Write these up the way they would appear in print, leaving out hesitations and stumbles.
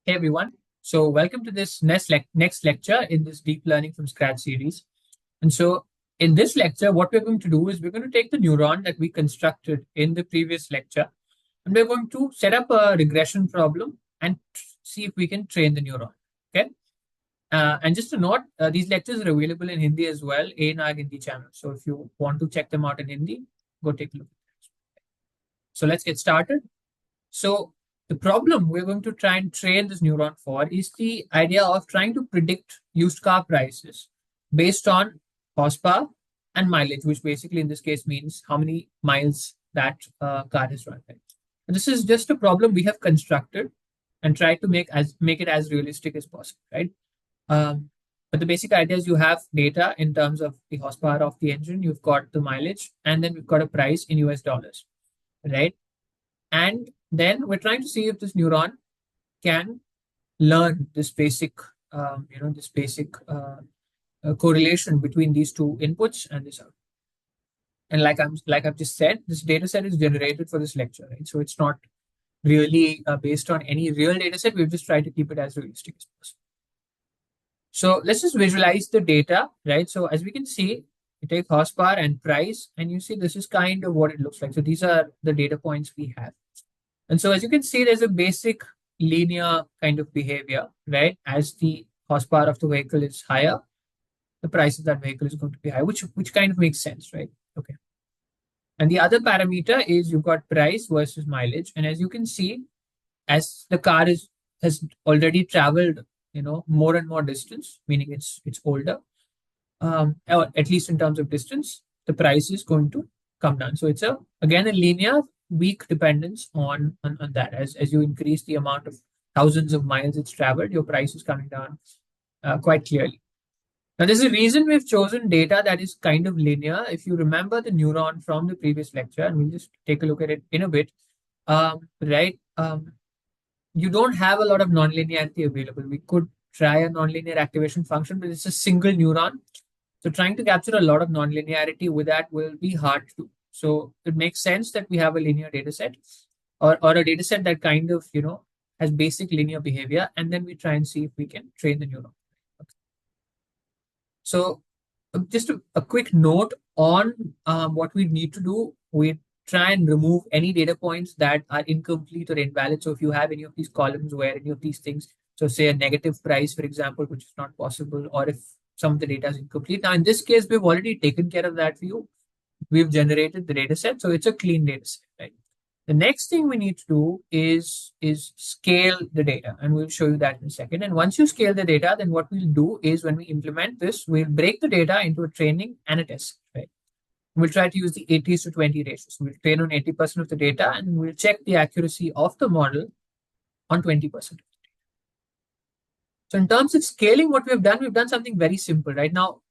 Hey everyone. So welcome to this next lecture in this deep learning from scratch series. And so in this lecture, what we're going to do is we're going to take the neuron that we constructed in the previous lecture, and we're going to set up a regression problem and see if we can train the neuron. Okay. And just to note, these lectures are available in Hindi as well in our Hindi channel. So if you want to check them out in Hindi, go take a look. So let's get started. So the problem we're going to try and train this neuron for is the idea of trying to predict used car prices based on horsepower and mileage, which basically in this case means how many miles that car has run. Right? And this is just a problem we have constructed and try to make it as realistic as possible, right? But the basic idea is you have data in terms of the horsepower of the engine, you've got the mileage, and then we've got a price in US dollars, right? And then we're trying to see if this neuron can learn this basic, correlation between these two inputs and this output. And like I've just said, this data set is generated for this lecture, right? So it's not really based on any real data set. We've just tried to keep it as realistic as possible. So let's just visualize the data, right? So as we can see, you take horsepower and price, and you see this is kind of what it looks like. So these are the data points we have. And so as you can see, there's a basic linear kind of behavior, right? As the horsepower of the vehicle is higher, the price of that vehicle is going to be high, which kind of makes sense, right? Okay. And the other parameter is you've got price versus mileage. And as you can see, as the car has already traveled, more and more distance, meaning it's older, or at least in terms of distance, the price is going to come down. So it's again a linear weak dependence on that. As you increase the amount of thousands of miles it's traveled, your price is coming down quite clearly. Now, there's a reason we've chosen data that is kind of linear. If you remember the neuron from the previous lecture, and we'll just take a look at it in a bit, right? You don't have a lot of nonlinearity available. We could try a nonlinear activation function, but it's a single neuron. So trying to capture a lot of nonlinearity with that will be hard to do. So it makes sense that we have a linear data set or a data set that kind of, has basic linear behavior. And then we try and see if we can train the neuron. Okay. So just a quick note on what we need to do. We try and remove any data points that are incomplete or invalid. So if you have any of these columns where any of these things, so say a negative price, for example, which is not possible, or if some of the data is incomplete. Now, in this case, we've already taken care of that for you. We've generated the data set, so it's a clean data set, right? The next thing we need to do is scale the data, and we'll show you that in a second. And once you scale the data, then what we'll do is when we implement this, we'll break the data into a training and a test, right? We'll try to use the 80:20 ratio. So we'll train on 80% of the data, and we'll check the accuracy of the model on 20%. So in terms of scaling, what we've done something very simple. Right now,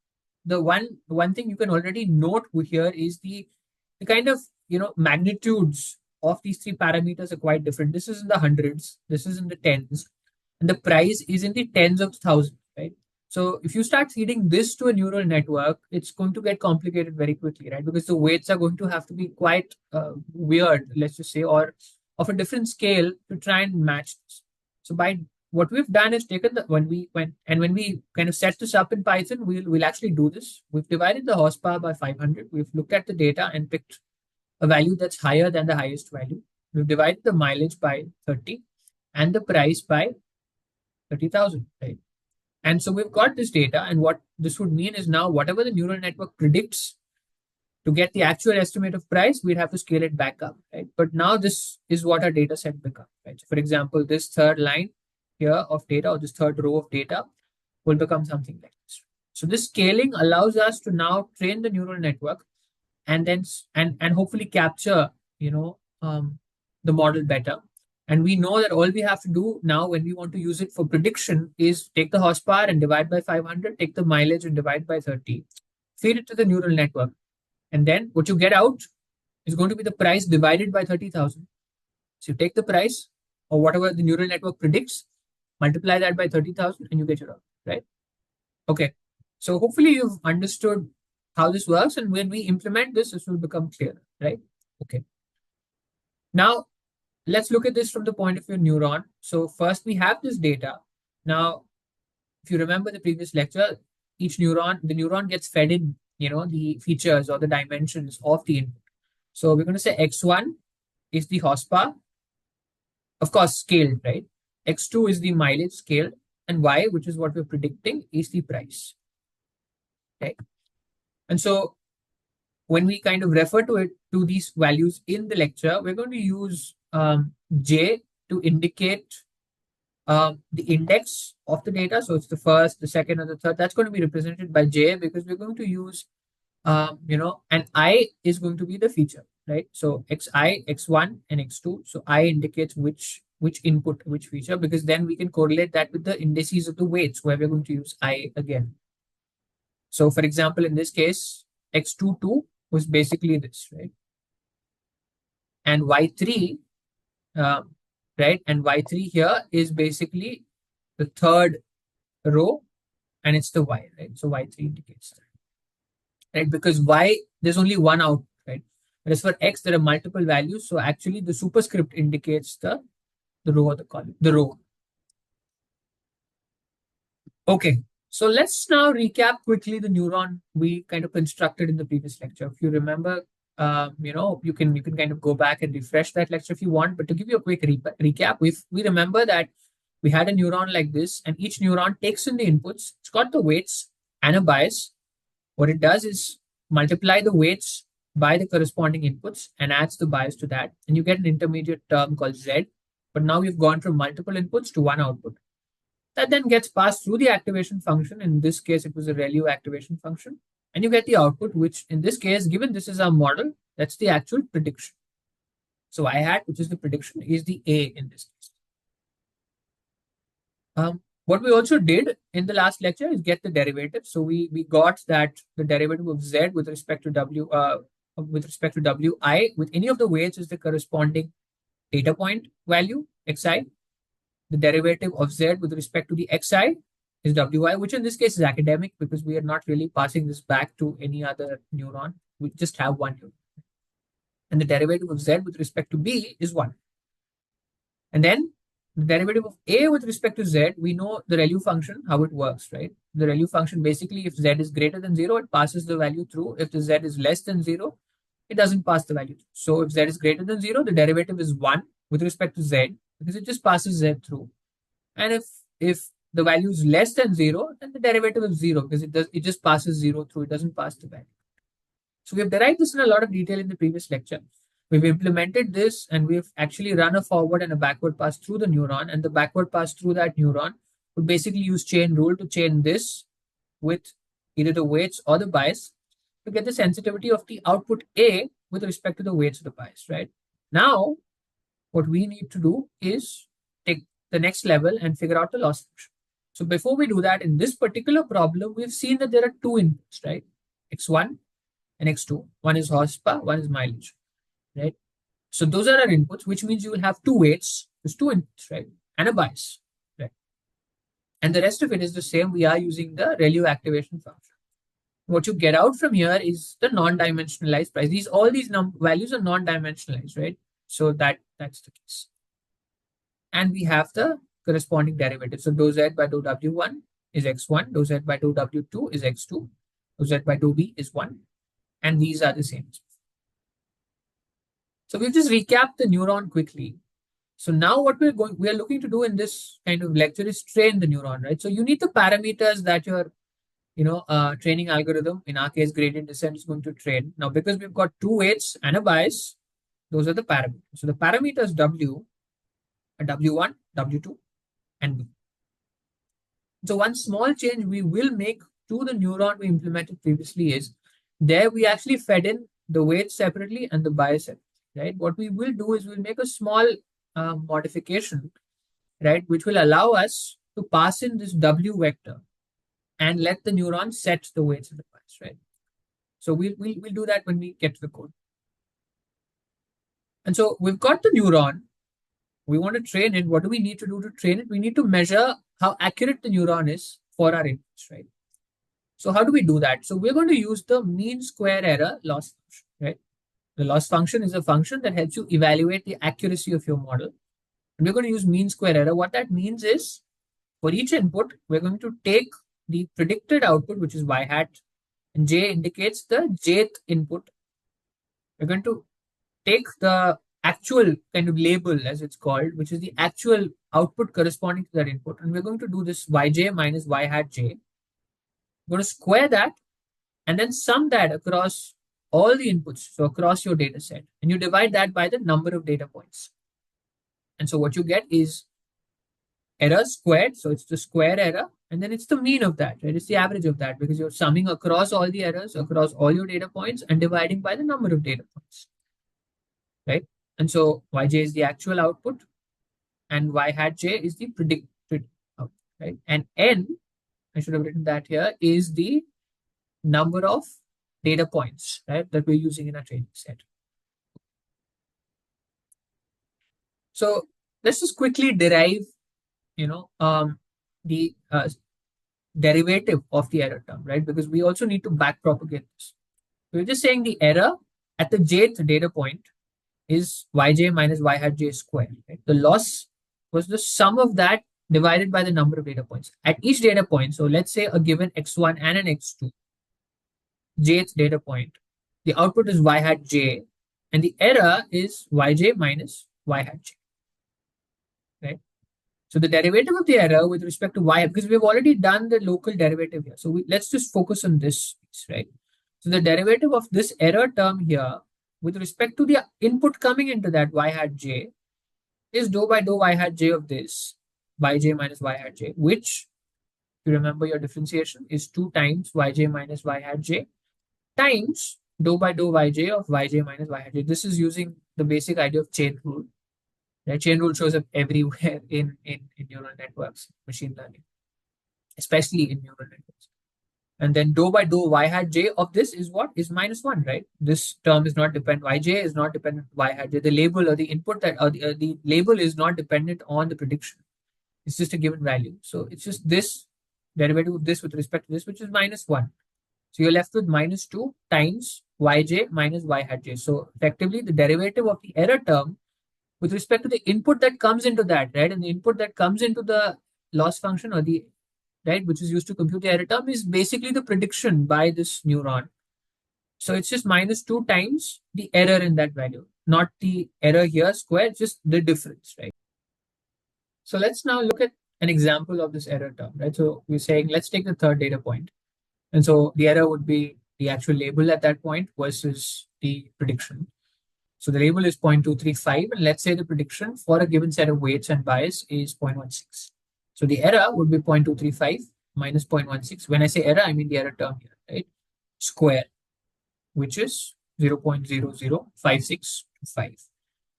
the one thing you can already note here is the kind of magnitudes of these three parameters are quite different. This is in the hundreds, this is in the tens, and the price is in the tens of thousands, right? So if you start feeding this to a neural network, it's going to get complicated very quickly, right? Because the weights are going to have to be quite weird, let's just say, or of a different scale to try and match this. So by what we've done is taken when we kind of set this up in Python, we'll actually do this. We've divided the horsepower by 500. We've looked at the data and picked a value that's higher than the highest value. We've divided the mileage by 30 and the price by 30,000, right? And so we've got this data, and what this would mean is now whatever the neural network predicts to get the actual estimate of price, we'd have to scale it back up, right? But now this is what our data set becomes, right? So for example, this third line here of data, or this third row of data, will become something like this. So this scaling allows us to now train the neural network and then and hopefully capture the model better. And we know that all we have to do now when we want to use it for prediction is take the horsepower and divide by 500, take the mileage and divide by 30, feed it to the neural network. And then what you get out is going to be the price divided by 30,000. So you take the price or whatever the neural network predicts, multiply that by 30,000 and you get your output, right? Okay. So hopefully you've understood how this works. And when we implement this, this will become clearer, right? Okay. Now, let's look at this from the point of view of neuron. So first we have this data. Now, if you remember the previous lecture, each neuron, the neuron gets fed in, the features or the dimensions of the input. So we're going to say X1 is the horsepower, of course, scaled, right? X2 is the mileage scaled, and Y, which is what we're predicting, is the price, right? And so when we kind of refer to these values in the lecture, we're going to use J to indicate the index of the data. So it's the first, the second, and the third. That's going to be represented by J because we're going to use, and I is going to be the feature, right? So Xi, X1, and X2. So I indicates which input, which feature, because then we can correlate that with the indices of the weights where we're going to use I again. So for example, in this case, X22 was basically this, right? And Y3, right? And Y3 here is basically the third row, and it's the Y, right? So Y3 indicates that, right? Because Y, there's only one output, right? Whereas for X, there are multiple values. So actually, the superscript indicates the row or the column, the row. Okay, so let's now recap quickly the neuron we kind of constructed in the previous lecture. If you remember, you can kind of go back and refresh that lecture if you want. But to give you a quick recap, we remember that we had a neuron like this, and each neuron takes in the inputs. It's got the weights and a bias. What it does is multiply the weights by the corresponding inputs and adds the bias to that, and you get an intermediate term called Z. But now we've gone from multiple inputs to one output. That then gets passed through the activation function. In this case, it was a ReLU activation function. And you get the output, which in this case, given this is our model, that's the actual prediction. So I hat, which is the prediction, is the A in this case. What we also did in the last lecture is get the derivative. So we got that the derivative of Z with respect to Wi with any of the weights is the corresponding data point value, Xi. The derivative of Z with respect to the Xi is Wi, which in this case is academic because we are not really passing this back to any other neuron. We just have one neuron. And the derivative of Z with respect to B is 1. And then the derivative of A with respect to Z, we know the ReLU function, how it works, right? The ReLU function, basically, if Z is greater than 0, it passes the value through. If the Z is less than 0, it doesn't pass the value through. So if Z is greater than 0, the derivative is 1 with respect to Z because it just passes Z through. And if the value is less than 0, then the derivative is 0 because it just passes 0 through. It doesn't pass the value. So we've derived this in a lot of detail in the previous lecture. We've implemented this and we've actually run a forward and a backward pass through the neuron, and the backward pass through that neuron would basically use chain rule to chain this with either the weights or the bias to get the sensitivity of the output A with respect to the weights of the bias, right? Now, what we need to do is take the next level and figure out the loss function. So before we do that, in this particular problem, we've seen that there are two inputs, right? X1 and X2. One is horsepower, one is mileage, right? So those are our inputs, which means you will have two weights, there's two inputs, right? And a bias, right? And the rest of it is the same. We are using the ReLU activation function. What you get out from here is the non-dimensionalized price. All these values are non-dimensionalized, right? So that's the case. And we have the corresponding derivative. So dou Z by dou W1 is X1, dou Z by dou W2 is X2, dou Z by dou B is 1. And these are the same. So we've just recapped the neuron quickly. So now what we are looking to do in this kind of lecture is train the neuron, right? So you need the parameters that your training algorithm, in our case, gradient descent, is going to train. Now, because we've got two weights and a bias, those are the parameters. So the parameters W are W1, W2, and B. So one small change we will make to the neuron we implemented previously is there we actually fed in the weight separately and the bias separately, right? What we will do is we'll make a small modification, right, which will allow us to pass in this W vector and let the neuron set the weights and the bias, right? So we'll do that when we get to the code. And so we've got the neuron. We want to train it. What do we need to do to train it? We need to measure how accurate the neuron is for our inputs, right? So how do we do that? So we're going to use the mean square error loss function, right? The loss function is a function that helps you evaluate the accuracy of your model. And we're going to use mean square error. What that means is for each input, we're going to take the predicted output, which is y hat, and j indicates the jth input. We're going to take the actual kind of label, as it's called, which is the actual output corresponding to that input. And we're going to do this yj minus y hat j. We're going to square that and then sum that across all the inputs, so across your data set. And you divide that by the number of data points. And so what you get is error squared. So it's the square error. And then it's the mean of that, right? It's the average of that because you're summing across all the errors, across all your data points and dividing by the number of data points, right? And so yj is the actual output and y hat j is the predicted output, right? And n, I should have written that here, is the number of data points, right, that we're using in our training set. So let's just quickly derive, the derivative of the error term, right? Because we also need to backpropagate this. We're just saying the error at the jth data point is yj minus y hat j squared, right? The loss was the sum of that divided by the number of data points. At each data point, so let's say a given x1 and an x2, jth data point, the output is y hat j, and the error is yj minus y hat j, right? So the derivative of the error with respect to y, because we've already done the local derivative here. So let's just focus on this piece, right? So the derivative of this error term here with respect to the input coming into that y hat j is dou by dou y hat j of this, yj minus y hat j, which, if you remember your differentiation, is 2 times yj minus y hat j times dou by dou yj of yj minus y hat j. This is using the basic idea of chain rule. The chain rule shows up everywhere in neural networks, machine learning, especially in neural networks. And then dou by dou y hat j of this is what? Is -1, right? This term is not dependent. Yj is not dependent on y hat j. The label or the input that or the label is not dependent on the prediction. It's just a given value. So it's just this derivative of this with respect to this, which is -1. So you're left with -2 times yj minus y hat j. So effectively, the derivative of the error term with respect to the input that comes into that, right? And the input that comes into the loss function or the, right, which is used to compute the error term is basically the prediction by this neuron. So it's just -2 times the error in that value, not the error here squared, just the difference, right? So let's now look at an example of this error term, right? So we're saying, let's take the third data point. And so the error would be the actual label at that point versus the prediction. So the label is 0.235, and let's say the prediction for a given set of weights and bias is 0.16. So the error would be 0.235 minus 0.16. When I say error, I mean the error term here, right? Square, which is 0.005625.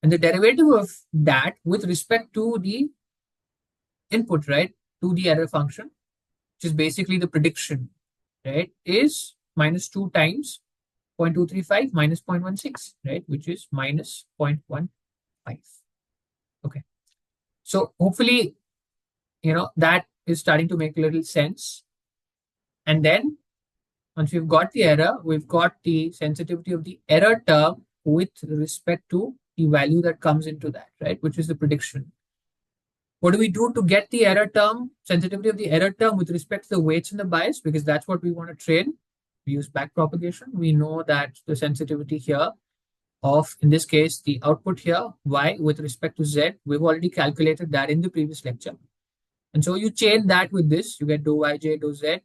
And the derivative of that with respect to the input, right, to the error function, which is basically the prediction, right, is -2 times 0.235 minus 0.16, right, which is minus 0.15. Okay. So hopefully, that is starting to make a little sense. And then once we've got the error, we've got the sensitivity of the error term with respect to the value that comes into that, right, which is the prediction. What do we do to get the error term, sensitivity of the error term with respect to the weights and the bias? Because that's what we want to train. We use backpropagation. We know that the sensitivity here of, in this case, the output here, y with respect to z, we've already calculated that in the previous lecture. And so you chain that with this, you get dou yj, dou z,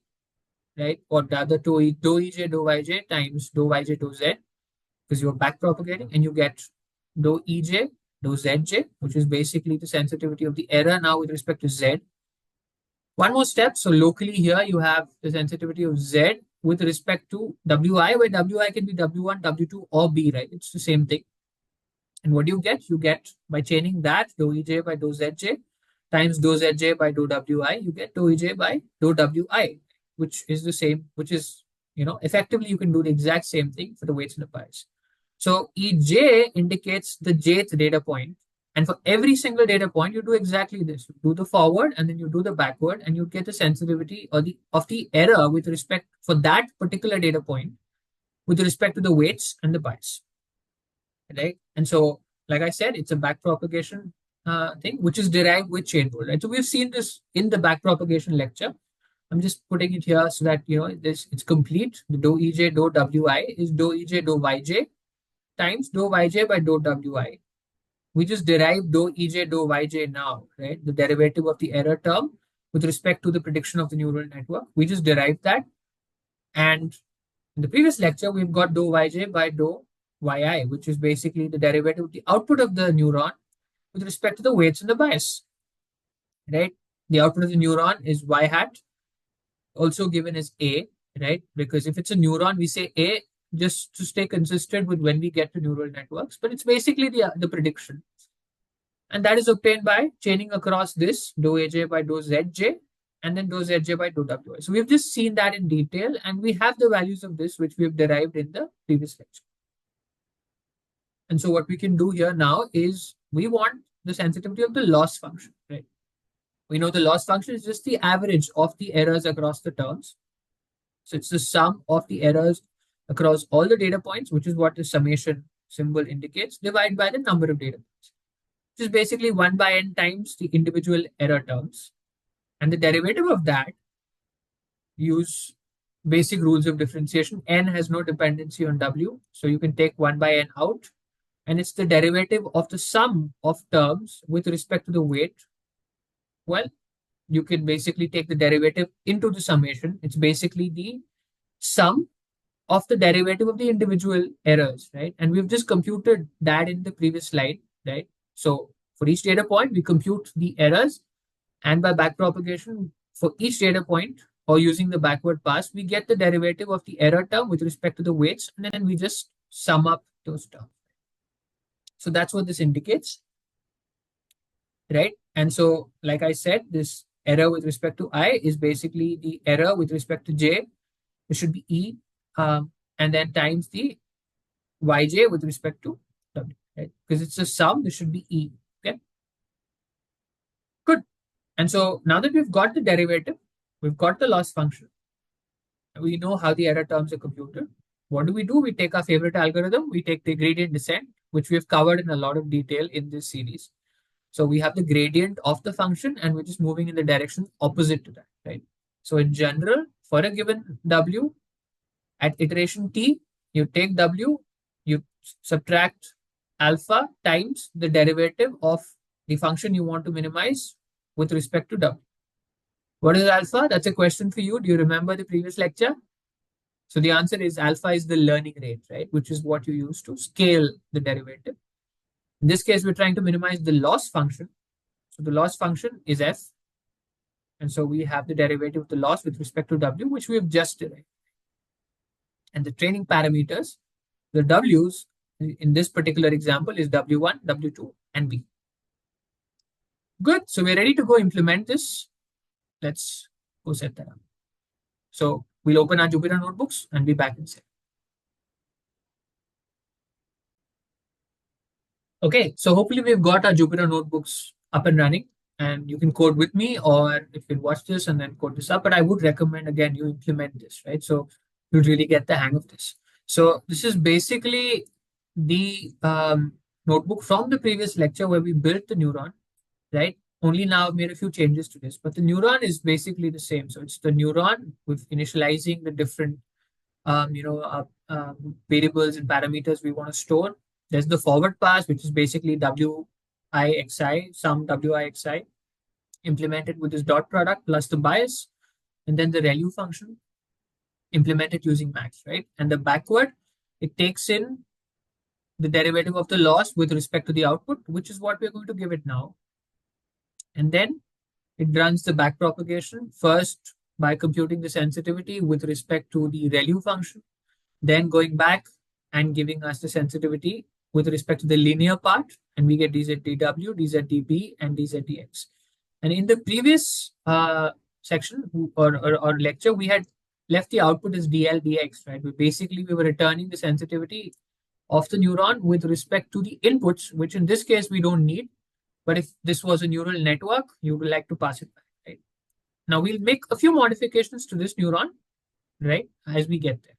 right? Or the other dou ej, dou yj times dou yj, dou z, because you're backpropagating, and you get dou ej, dou zj, which is basically the sensitivity of the error now with respect to z. One more step. So locally here, you have the sensitivity of z with respect to wi, where wi can be w1, w2, or b, right? It's the same thing. And what do you get? You get, by chaining that, dou ej by dou zj times dou zj by dou wi, you get dou ej by dou wi, which is the same, which is, effectively you can do the exact same thing for the weights and the bias. So ej indicates the jth data point. And for every single data point, you do exactly this. You do the forward and then you do the backward, and you get the sensitivity or of the error with respect for that particular data point with respect to the weights and the bias. right? And so, like I said, it's a backpropagation thing, which is derived with chain rule, right? So we've seen this in the backpropagation lecture. I'm just putting it here so that this it's complete. The dou ej dou wi is dou ej dou yj times dou yj by dou wi. We just derived dou ej dou yj now, right? The derivative of the error term with respect to the prediction of the neural network. We just derived that, and in the previous lecture, we've got dou yj by dou yi, which is basically the derivative of the output of the neuron with respect to the weights and the bias, right? The output of the neuron is y hat, also given as a, right? Because if it's a neuron, we say a just to stay consistent with when we get to neural networks, but it's basically the prediction. And that is obtained by chaining across this dou aj by dou zj and then dou zj by dou wi. So we've just seen that in detail, and we have the values of this which we've derived in the previous lecture. And so what we can do here now is we want the sensitivity of the loss function, right? We know the loss function is just the average of the errors across the terms. So it's the sum of the errors across all the data points, which is what the summation symbol indicates, divided by the number of data points, which is basically 1 by n times the individual error terms. And the derivative of that, use basic rules of differentiation. N has no dependency on W, so you can take 1 by n out, and it's the derivative of the sum of terms with respect to the weight. Well, you can basically take the derivative into the summation. It's basically the sum of the derivative of the individual errors, right? And we've just computed that in the previous slide, right? So for each data point, we compute the errors, and by backpropagation, for each data point, or using the backward pass, we get the derivative of the error term with respect to the weights, and then we just sum up those terms. So that's what this indicates, right? And so, like I said, this error with respect to I is basically the error with respect to J. It should be E, and then times the Yj with respect to W, right? Because it's a sum, this should be E, okay? Good. And so now that we've got the derivative, we've got the loss function, we know how the error terms are computed. What do? We take our favorite algorithm, we take the gradient descent, which we have covered in a lot of detail in this series. So we have the gradient of the function, and we're just moving in the direction opposite to that, right? So in general, for a given W, at iteration T, you take W, you subtract alpha times the derivative of the function you want to minimize with respect to W. What is alpha? That's a question for you. Do you remember the previous lecture? So the answer is alpha is the learning rate, right? Which is what you use to scale the derivative. In this case, we're trying to minimize the loss function. So the loss function is f. And so we have the derivative of the loss with respect to W, which we have just derived. And the training parameters, the W's in this particular example is W1, W2, and B. Good. So we're ready to go implement this. Let's go set that up. So we'll open our Jupyter notebooks and be back in a second. Okay, so hopefully we've got our Jupyter notebooks up and running, and you can code with me, or if you can watch this and then code this up. But I would recommend, again, you implement this, right? So you'll really get the hang of this. So this is basically the notebook from the previous lecture where we built the neuron, right? Only now I've made a few changes to this, but the neuron is basically the same. So it's the neuron with initializing the different variables and parameters we want to store. There's the forward pass, which is basically wixi, some wixi, implemented with this dot product plus the bias, and then the ReLU function implemented using max, right? And the backward, it takes in the derivative of the loss with respect to the output, which is what we're going to give it now. And then it runs the backpropagation first by computing the sensitivity with respect to the ReLU function, then going back and giving us the sensitivity with respect to the linear part, and we get dzdw, dzdb, and dzdx. And in the previous section or lecture, we had left the output as dl dx, right? We were returning the sensitivity of the neuron with respect to the inputs, which in this case we don't need. But if this was a neural network, you would like to pass it back, right? Now we'll make a few modifications to this neuron, right, as we get there.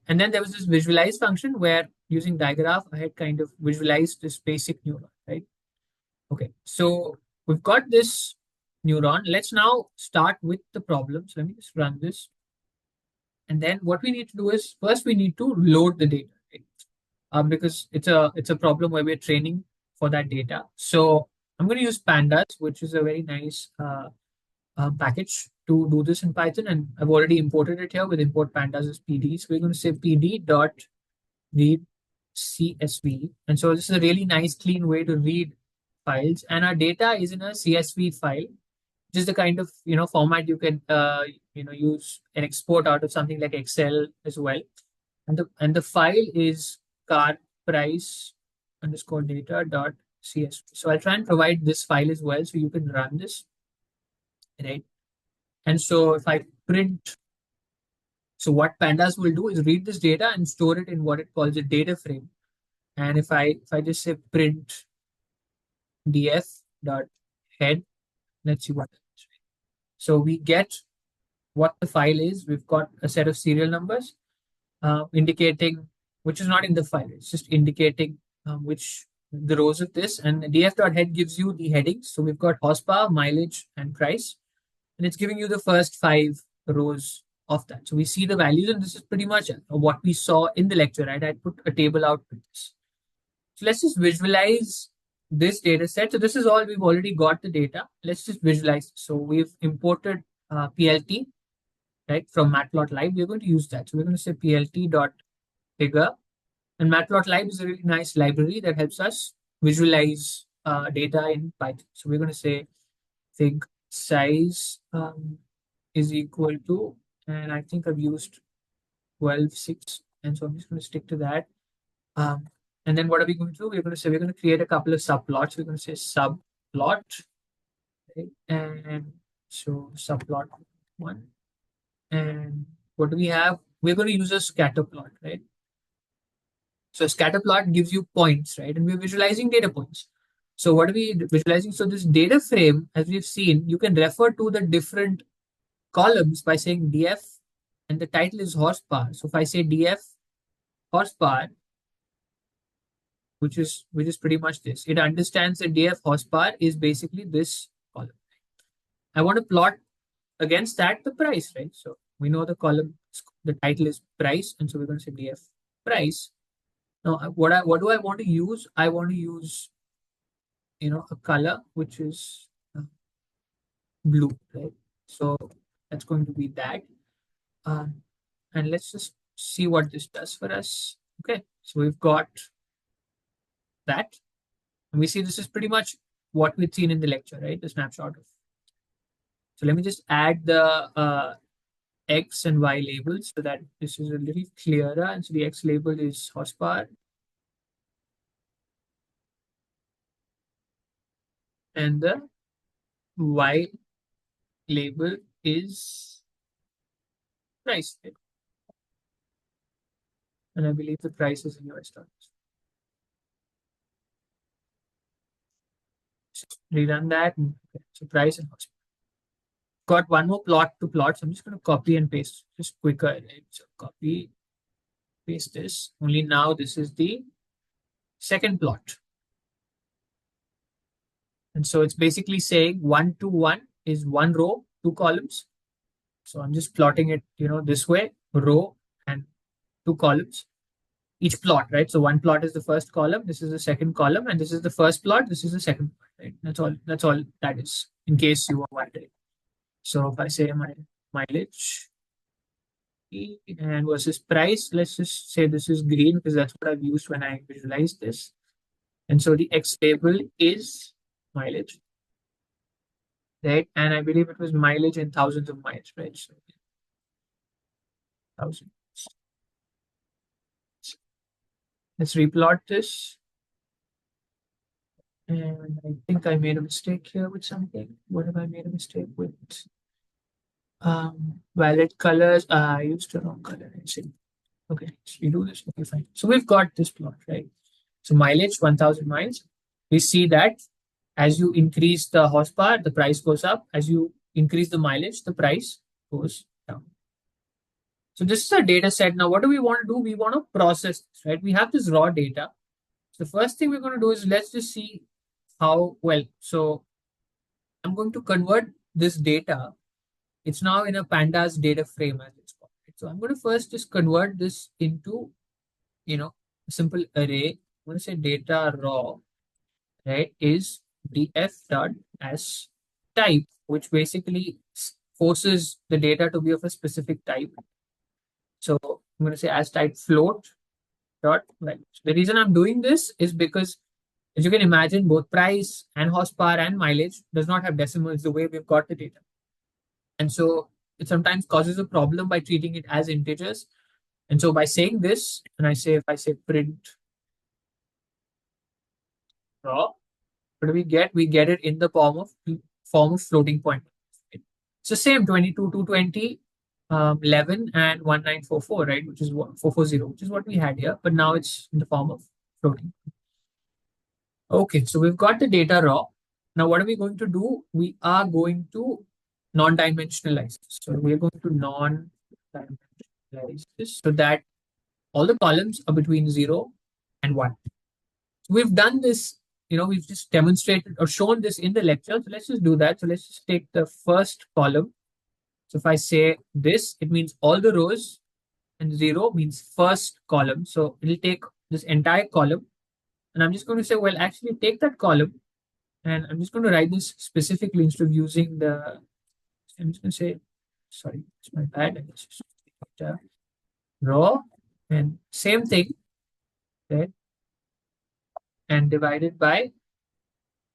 And then there was this visualize function where using digraph, I had kind of visualized this basic neuron, right? Okay, so we've got this neuron. Let's now start with the problem. So let me just run this. And then what we need to do is first we need to load the data, right? Because it's a problem where we're training for that data. So I'm going to use pandas, which is a very nice package to do this in Python, and I've already imported it here with import pandas as PD. So we're going to say PD dot read CSV, and so this is a really nice, clean way to read files, and our data is in a CSV file, which is the kind of format you can use and export out of something like Excel as well. And the file is car price underscore data dot CSV. So I'll try and provide this file as well so you can run this, right? And so if I print, so what pandas will do is read this data and store it in what it calls a data frame. And if I just say print df dot head, let's see what happens. So we get what the file is. We've got a set of serial numbers indicating, which is not in the file. It's just indicating which the rows of this. And df.head gives you the headings. So we've got horsepower, mileage, and price. And it's giving you the first 5 rows of that. So we see the values, and this is pretty much what we saw in the lecture, right? I put a table out with this. So let's just visualize this data set. So this is all, we've already got the data. Let's just visualize. So we've imported PLT, right, from Matplotlib. We're going to use that. So we're going to say plt.figure. And Matplotlib is a really nice library that helps us visualize data in Python. So we're going to say fig size is equal to, and I think I've used 12.6, and so I'm just going to stick to that. And then what are we going to do? We're going to say we're going to create a couple of subplots. We're going to say subplot, right? And so subplot 1. And what do we have? We're going to use a scatter plot, right? So a scatter plot gives you points, right? And we're visualizing data points. So what are we visualizing? So this data frame, as we've seen, you can refer to the different columns by saying df, and the title is horsepower. So if I say df horsepower, which is pretty much this, it understands that df horsepower is basically this column. I want to plot against that the price, right? So we know the column, the title is price, and so we're going to say df price. Now, what do I want to use? I want to use a color which is blue, right? So that's going to be that. And let's just see what this does for us. Okay, so we've got that. And we see this is pretty much what we've seen in the lecture, right? The snapshot of. So let me just add the X and Y labels so that this is a little clearer. And so the X label is horsepower. And the Y label is price. And I believe the price is in US dollars. Just rerun that. Okay, so price and horsepower. Got one more plot to plot. So I'm just going to copy and paste just quicker. Right? So copy, paste this. Only now this is the second plot. And so it's basically saying 1 to 1 is 1 row, 2 columns. So I'm just plotting it, this way, row and 2 columns. Each plot, right? So one plot is the first column, this is the second column, and this is the first plot, this is the second plot, right? That's all that is, in case you are wondering. So if I say my mileage and versus price, let's just say this is green because that's what I've used when I visualize this. And so the X label is mileage, right? And I believe it was mileage in thousands of miles, right? So 1,000. Let's replot this. And I think I made a mistake here with something. What have I made a mistake with? Valid colors. I used the wrong color. I see. Okay, so we do this. Okay, fine. So we've got this plot, right? So mileage, 1,000 miles. We see that as you increase the horsepower, the price goes up. As you increase the mileage, the price goes down. So this is a data set. Now, what do we want to do? We want to process this, right? We have this raw data. So the first thing we're going to do is let's just see how well. So I'm going to convert this data. It's now in a pandas data frame as it's called. Right? So I'm going to first just convert this into, a simple array. I'm going to say data raw, right, is df dot as type, which basically forces the data to be of a specific type. So I'm going to say as type float dot values. The reason I'm doing this is because, as you can imagine, both price and horsepower and mileage does not have decimals the way we've got the data. And so it sometimes causes a problem by treating it as integers. And so by saying this, and if I say print raw, what do we get? We get it in the form of floating point. It's the same 22, 220, 11, and 1944, right? Which is what 440, which is what we had here, but now it's in the form of floating. Okay, so we've got the data raw. Now, what are we going to do? We are going to non-dimensionalize this. So we're going to non-dimensionalize this so that all the columns are between 0 and 1. So we've done this, we've just demonstrated or shown this in the lecture. So let's just do that. So let's just take the first column. So if I say this, it means all the rows, and 0 means first column. So it'll take this entire column. And I'm just going to say, well, actually take that column, and I'm just going to write this specifically instead of using I'm just going to say, sorry, it's my bad. Let's just data raw, and same thing, right? And divided by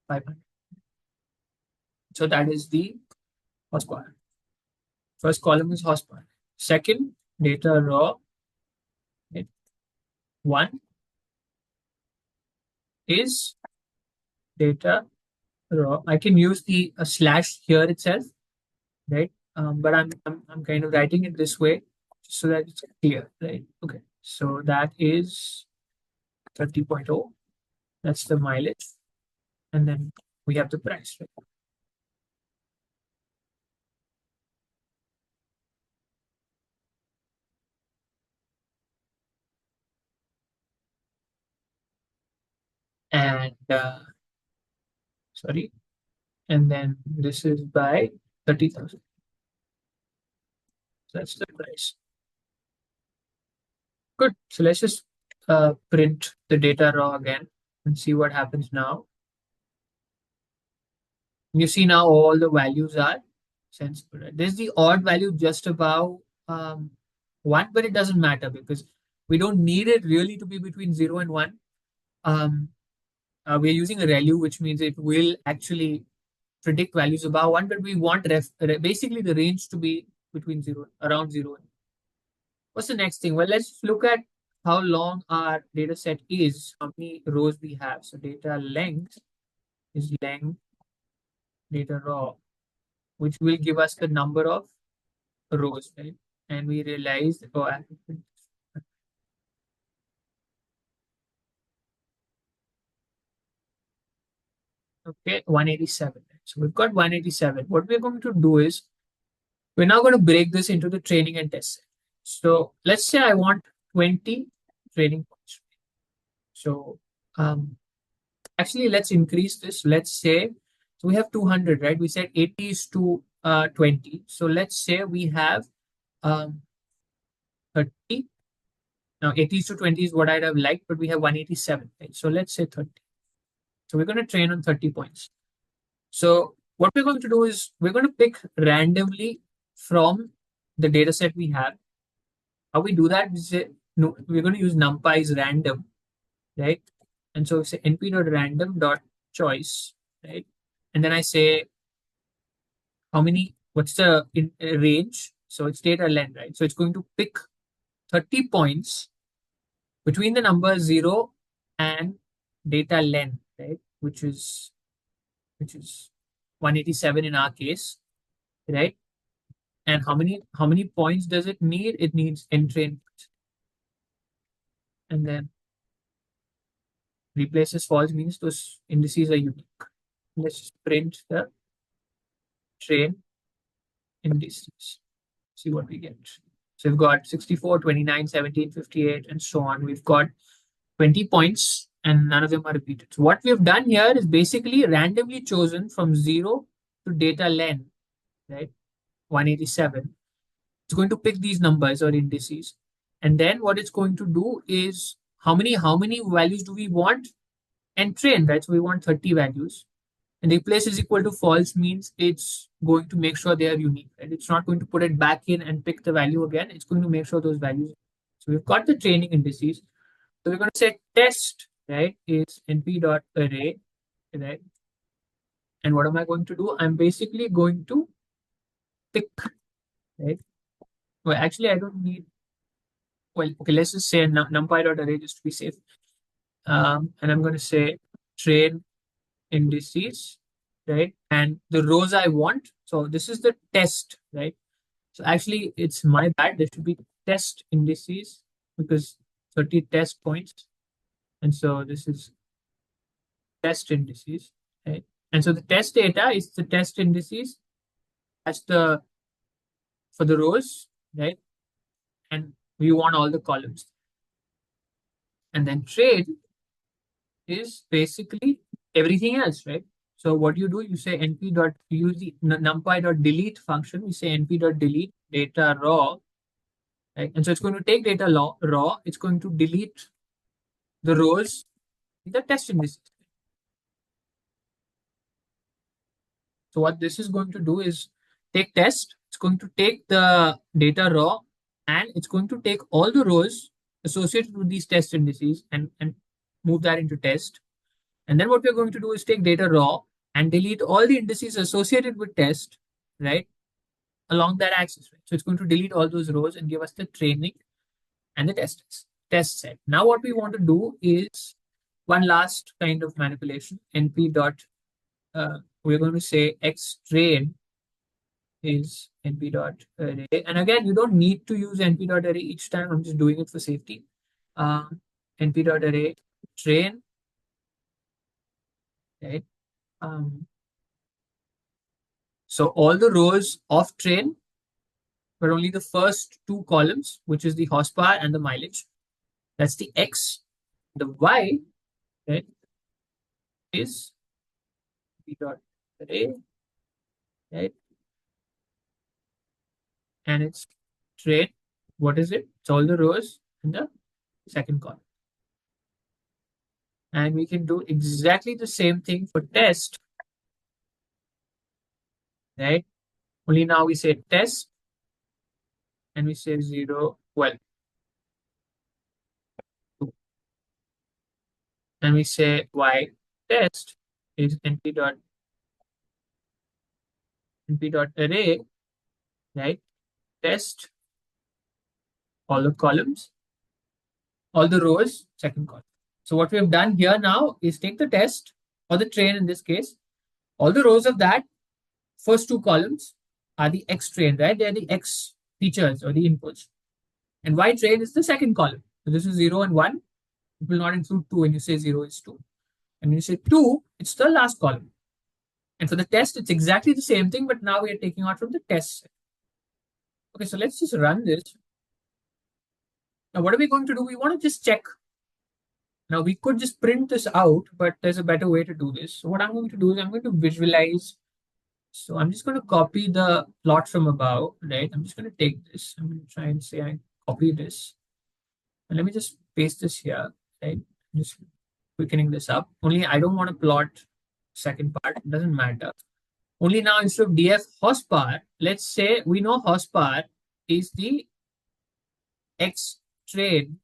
500. So that is the horsepower. First column is horsepower. Second, data raw, right? 1 is data raw. I can use the slash here itself, right? But I'm kind of writing it this way so that it's clear, right? Okay, so that is 30.0. That's the mileage, and then we have the price, right? And sorry, and then this is by 30,000. So that's the price. Good. So let's just print the data raw again and see what happens now. You see now all the values are sensible. Right? There's the odd value just above 1, but it doesn't matter because we don't need it really to be between 0 and 1. We're using a ReLU, which means it will actually predict values above 1, but we want basically the range to be between 0, around 0. What's the next thing? Well, let's look at how long our data set is, how many rows we have. So data length is length data raw, which will give us the number of rows, right? And we realized, okay, 187. So we've got 187. What we're going to do is we're now going to break this into the training and test set. So let's say I want 20 training points. So actually, let's increase this. Let's say, so we have 200, right? We said 80 is to 20. So let's say we have 30. Now, 80 is to 20 is what I'd have liked, but we have 187, right? So let's say 30. So we're going to train on 30 points. So what we're going to do is we're going to pick randomly from the data set we have. How we do that is no, we're going to use numpy's random, right? And so we say np.random.choice, right? And then I say what's the range? So it's data len, right? So it's going to pick 30 points between the number 0 and data len, right? Which is 187 in our case, right? And how many points does it need? It needs entrain, and then replaces false means those indices are unique. Let's just print the train indices. See what we get. So we've got 64, 29, 17, 58, and so on. We've got 20 points, and none of them are repeated. So what we've done here is basically randomly chosen from 0 to data len, right? 187. It's going to pick these numbers or indices. And then what it's going to do is how many values do we want? And train, right? So we want 30 values. And replace is equal to false means it's going to make sure they are unique, right? It's not going to put it back in and pick the value again. It's going to make sure those values. So we've got the training indices. So we're going to say test, right, is np.array, right? And what am I going to do? I'm basically going to pick, right? Well, actually, I don't need, well, okay, let's just say numpy.array just to be safe. And I'm going to say train indices, right? And the rows I want. So this is the test, right? So actually, it's my bad. There should be test indices because 30 test points. And so this is test indices, right? And so the test data is the test indices. That's the for the rows, right? And we want all the columns. And then train is basically everything else, right? So what you do, you say np dot use the numpy dot delete function. We say np dot delete data raw, right? And so it's going to take data raw. It's going to delete the rows in the test indices. So what this is going to do is take test. It's going to take the data raw, and it's going to take all the rows associated with these test indices and move that into test. And then what we're going to do is take data raw and delete all the indices associated with test, right, along that axis. Right? So it's going to delete all those rows and give us the training and the test set. Now what we want to do is one last kind of manipulation. Np dot, we're going to say x train is np dot array. And again, you don't need to use np dot array each time. I'm just doing it for safety. Np dot array train, right? So all the rows of train, but only the first two columns, which is the horsepower and the mileage. That's the X. The Y, right, is p dot array, right? And it's train. What is it? It's all the rows in the second column. And we can do exactly the same thing for test, right? Only now we say test and we say 0, well, 2. And we say Y test is np dot array, right? Test, all the columns, all the rows, second column. So what we have done here now is take the test or the train in this case, all the rows of that first two columns are the X train, right? They are the X features or the inputs. And Y train is the second column. So this is 0 and 1. It will not include 2 when you say 0 is 2. And when you say 2, it's the last column. And for the test, it's exactly the same thing, but now we are taking out from the test set. Okay, so let's just run this. Now, what are we going to do? We want to just check. Now, we could just print this out, but there's a better way to do this. So what I'm going to do is I'm going to visualize. So I'm just going to copy the plot from above, right? I'm just going to take this. I'm going to try and say I copy this. And let me just paste this here, right? Just quickening this up. Only I don't want to plot second part. It doesn't matter. Only now instead of df horsepower, let's say we know horsepower is the X train.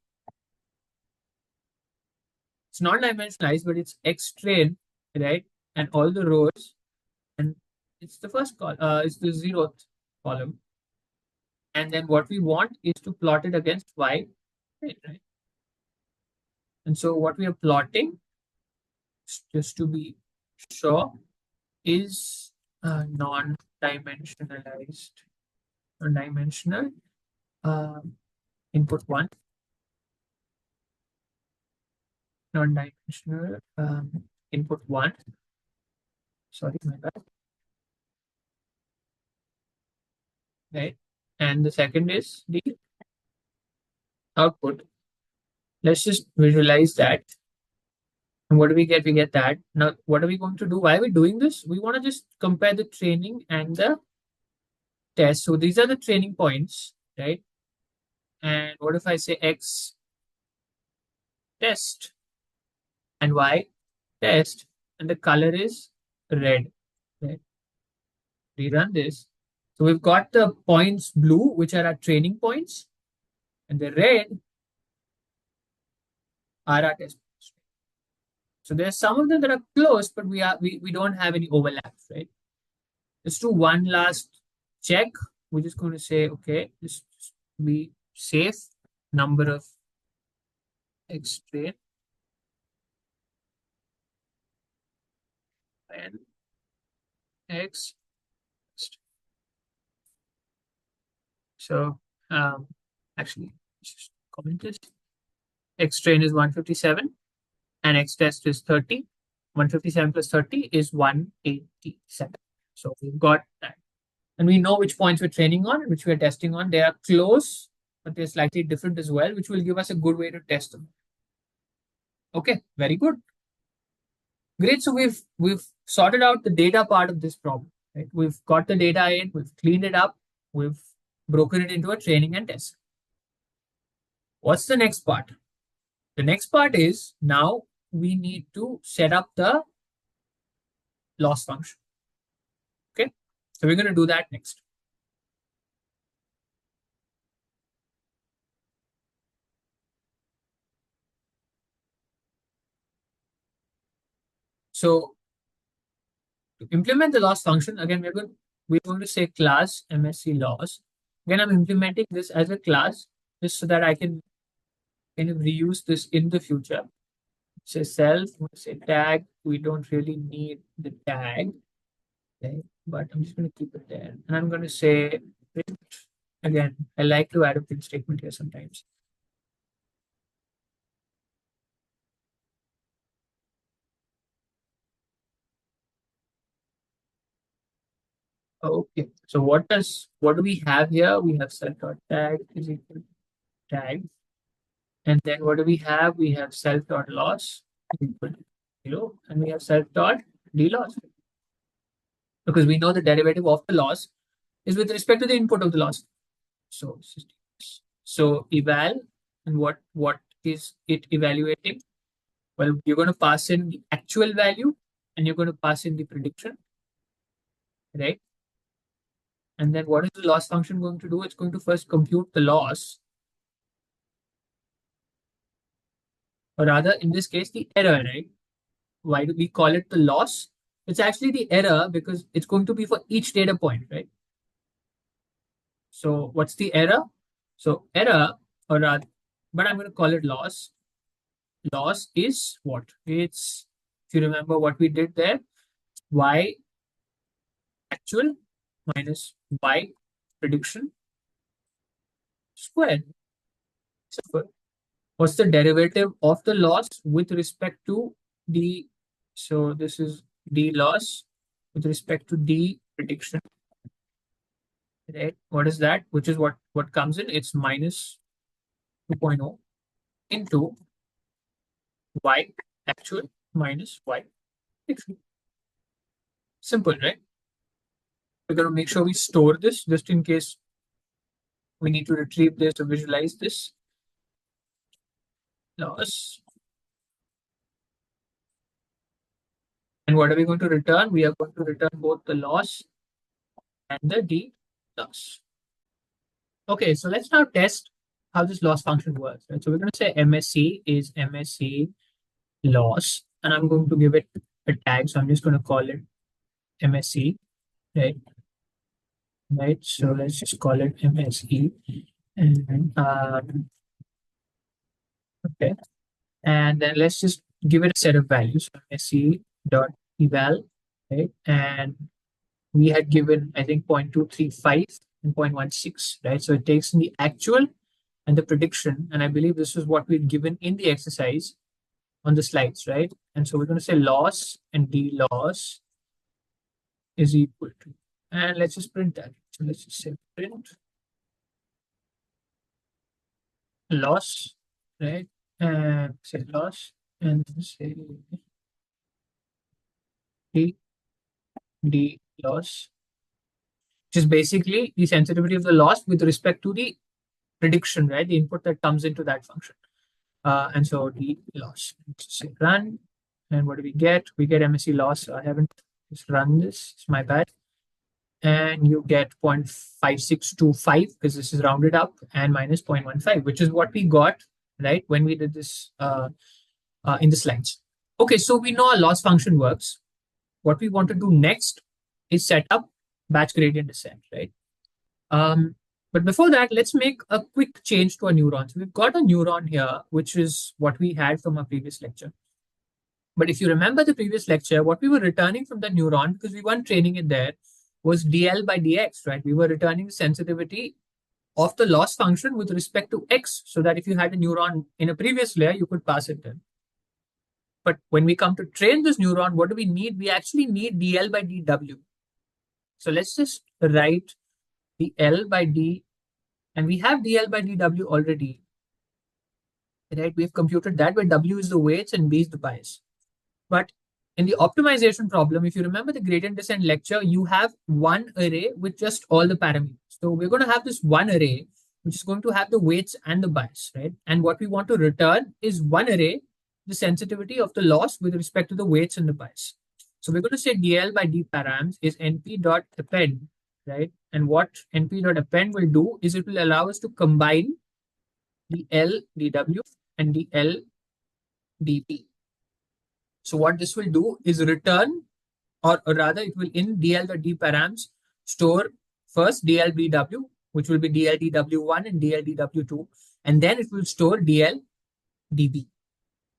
It's not dimensionalized, but it's X train, right? And all the rows, and it's the first column, it's the 0th column. And then what we want is to plot it against Y, right? And so what we are plotting, just to be sure, is non-dimensionalized, non-dimensional input 1, non-dimensional input 1. Sorry, my bad. Right. And the second is the output. Let's just visualize that. And what do we get? We get that. Now, what are we going to do? Why are we doing this? We want to just compare the training and the test. So these are the training points, right? And what if I say X test and Y test, and the color is red, right? We run this. So we've got the points blue, which are our training points, and the red are our test points. So there's some of them that are close, but we don't have any overlaps, right? Let's do one last check. We're just going to say, okay, just be safe. Number of X train and X. So actually, just comment this. X train is 157 and X test is 30. 157 plus 30 is 187. So we've got that. And we know which points we're training on, which we're testing on. They are close, but they're slightly different as well, which will give us a good way to test them. Okay, very good. Great. So we've sorted out the data part of this problem. Right? We've got the data in, we've cleaned it up, we've broken it into a training and test. What's the next part? The next part is now we need to set up the loss function. Okay, so we're going to do that next. So to implement the loss function, again, we're going to say class MSC loss. Again, I'm implementing this as a class just so that I can kind of reuse this in the future. Say self, I'm going to say tag. We don't really need the tag, okay, but I'm just going to keep it there. And I'm going to say print. Again, I like to add a print statement here sometimes. Okay, so what do we have here? We have self dot tag is equal to tag. And then what do we have? We have self dot loss equal to 0, and we have self dot d loss because we know the derivative of the loss is with respect to the input of the loss. So eval, and what is it evaluating? Well, you're going to pass in the actual value and you're going to pass in the prediction, right? And then what is the loss function going to do? It's going to first compute the loss, or rather, in this case, the error, right? Why do we call it the loss? It's actually the error because it's going to be for each data point, right? So what's the error? So error, or rather, but I'm going to call it loss. Loss is what? It's, if you remember what we did there, y actual minus y prediction squared. So what's the derivative of the loss with respect to the, so this is d loss with respect to d prediction, right? What is that? Which is what comes in? It's minus 2.0 into y actual minus y prediction. Simple, right? We're going to make sure we store this just in case we need to retrieve this or visualize this loss. And what are we going to return? We are going to return both the loss and the d loss. Okay, so let's now test how this loss function works. Right? So we're going to say MSC is MSC loss, and I'm going to give it a tag. So I'm just going to call it MSC, right? Right. So let's just call it MSE, and okay, and then let's just give it a set of values. So MSC dot eval, right? And we had given, I think, 0.235 and 0.16, right? So it takes in the actual and the prediction. And I believe this is what we've given in the exercise on the slides, right? And so we're going to say loss and d loss is equal to, and let's just print that. So let's just say print. loss, right? And say loss and say d d loss, which is basically the sensitivity of the loss with respect to the prediction, right? The input that comes into that function. And so the loss. Let's say run. And what do we get? We get MSE loss. I haven't just run this. It's my bad. And you get 0.5625 because this is rounded up and minus 0.15, which is what we got, right, when we did this in the slides. Okay, so we know our loss function works. What we want to do next is set up batch gradient descent, right? But before that, let's make a quick change to our neuron. So we've got a neuron here, which is what we had from our previous lecture. But if you remember the previous lecture, what we were returning from the neuron, because we weren't training it there, was dl by dx, right? We were returning the sensitivity of the loss function with respect to x, so that if you had a neuron in a previous layer, you could pass it in. But when we come to train this neuron, what do we need? We actually need dl by dw. So let's just write the L by D, and we have dl by dw already, right? We've computed that, where W is the weights and B is the bias. But in the optimization problem, if you remember the gradient descent lecture, you have one array with just all the parameters. So we're going to have this one array, which is going to have the weights and the bias, right? And what we want to return is one array, the sensitivity of the loss with respect to the weights and the bias. So we're going to say dl by d params is np.append, right? And what np.append will do is it will allow us to combine the L dw and the L dp. So what this will do is return, or rather it will in dl.d params store first dl_dw, which will be dl_dw1 and dl_dw2, and then it will store dl_db.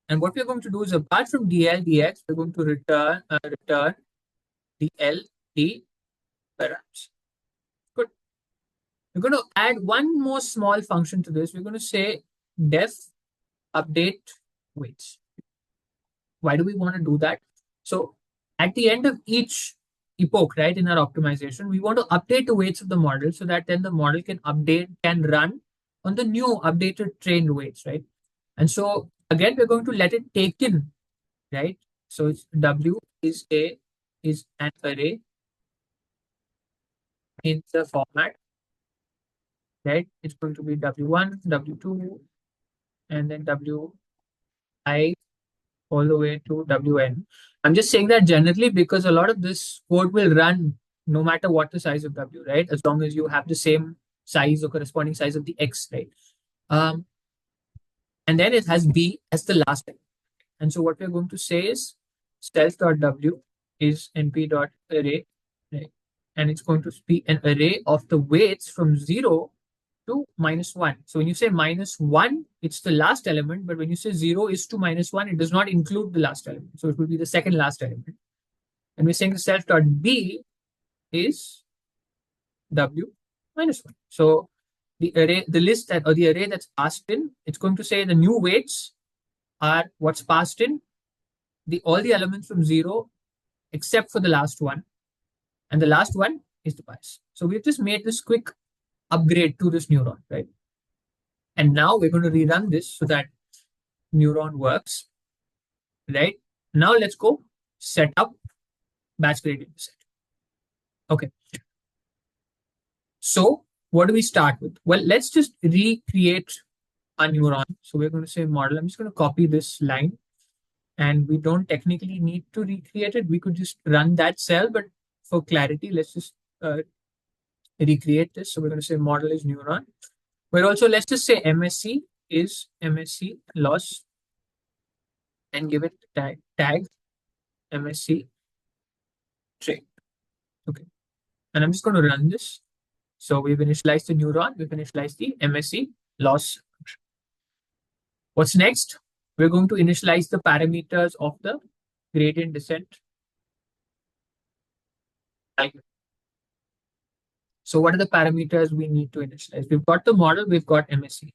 And what we're going to do is, apart from dl_dx, we're going to return dl_d params. Good. We're going to add one more small function to this. We're going to say def update weights. Why do we want to do that? So at the end of each epoch, right, in our optimization, we want to update the weights of the model so that then the model can run on the new updated trained weights, right? And so again, we're going to let it take in, right? So it's W is an array in the format, right? It's going to be W1, W2, and then WI all the way to Wn. I'm just saying that generally because a lot of this code will run no matter what the size of W, right? As long as you have the same size or corresponding size of the X, right? And then it has B as the last element. And so what we're going to say is self.w is np.array, right? And it's going to be an array of the weights from 0 to -1. So when you say -1, it's the last element, but when you say 0 is to -1, it does not include the last element. So it will be the second last element. And we're saying the self.b is w -1. So the array, the list that, or the array that's passed in, it's going to say the new weights are what's passed in, all the elements from 0 except for the last one. And the last one is the bias. So we've just made this quick upgrade to this neuron, right? And now we're going to rerun this so that neuron works, right? Now let's go set up batch gradient descent. Okay. So what do we start with? Well, let's just recreate a neuron. So we're going to say model. I'm just going to copy this line, and we don't technically need to recreate it. We could just run that cell, but for clarity, let's just recreate this. So we're going to say model is neuron. But also, let's just say MSC is MSC loss and give it tag MSC train. Okay. And I'm just going to run this. So we've initialized the neuron, we've initialized the MSC loss function. What's next? We're going to initialize the parameters of the gradient descent. So what are the parameters we need to initialize? We've got the model, we've got MSC.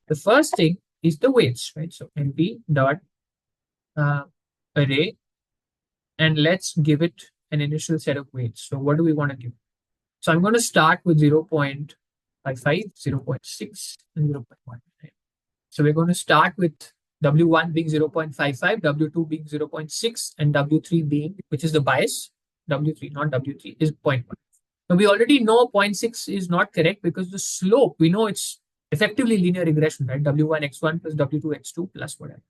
The first thing is the weights, right? So np dot array, and let's give it an initial set of weights. So what do we want to give? So I'm going to start with 0.55, 0.6, and 0.1. Right? So we're going to start with W1 being 0.55, W2 being 0.6, and W3 being, which is the bias, W3, not W3, is zero point 0.1. Now we already know zero point 0.6 is not correct because the slope, we know it's effectively linear regression, right? W1x1 plus W2x2 plus whatever.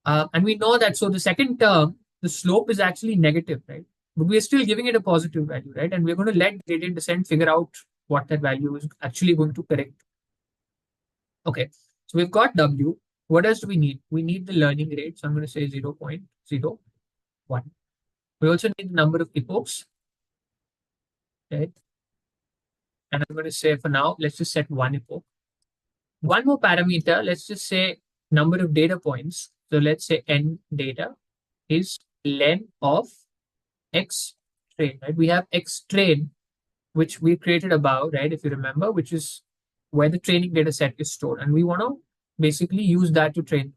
And we know that, so the second term, the slope is actually negative, right? But we're still giving it a positive value, right? And we're going to let gradient descent figure out what that value is actually going to correct. Okay, so we've got W. What else do we need? We need the learning rate. So I'm going to say 0.01. We also need the number of epochs, right? And I'm going to say for now, let's just set one epoch. One more parameter, let's just say number of data points. So let's say n data is len of x train, right? We have x train, which we created above, right? If you remember, which is where the training data set is stored. And we want to basically use that to train.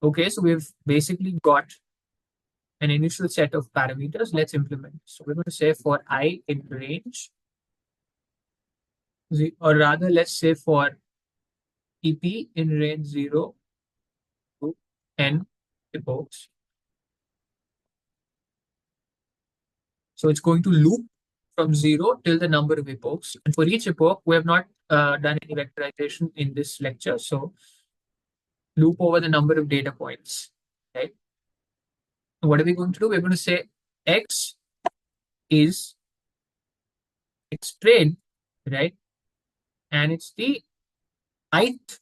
Okay, so we've basically got an initial set of parameters. Let's implement. So we're going to say for I in range, or rather, let's say for EP in range 0 to n epochs. So it's going to loop from 0 till the number of epochs. And for each epoch, we have not done any vectorization in this lecture. So loop over the number of data points, right? And what are we going to do? We're going to say x is x train, right? And it's the ith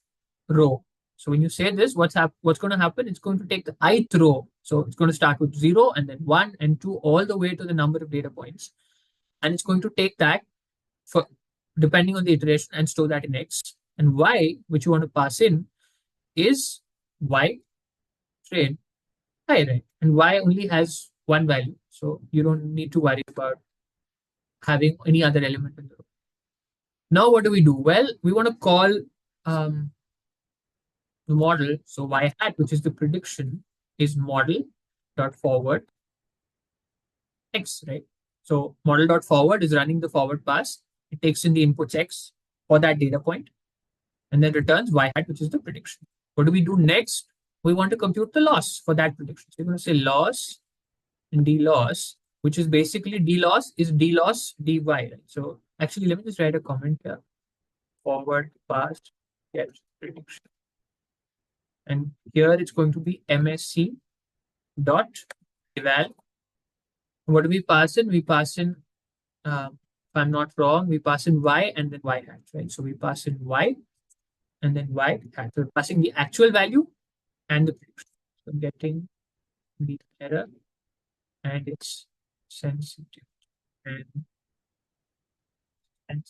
row. So when you say this, what's going to happen? It's going to take the ith row. So it's going to start with 0 and then 1 and 2 all the way to the number of data points. And it's going to take that for depending on the iteration and store that in x. And y, which you want to pass in, is y train I, right? And y only has one value. So you don't need to worry about having any other element in the row. Now what do we do? Well, we want to call the model. So y hat, which is the prediction, is model dot forward x, right? So model dot forward is running the forward pass. It takes in the inputs x for that data point and then returns y hat, which is the prediction. What do we do next? We want to compute the loss for that prediction. So we're going to say loss and d loss, which is basically d loss is d loss dy, right? So actually, let me just write a comment here. Forward pass get prediction. And here it's going to be MSC dot eval. What do we pass in? We pass in, if I'm not wrong, we pass in y and then y hat, right? So we pass in y and then y hat. So we're passing the actual value and the prediction. So getting the error and its sensitivity. And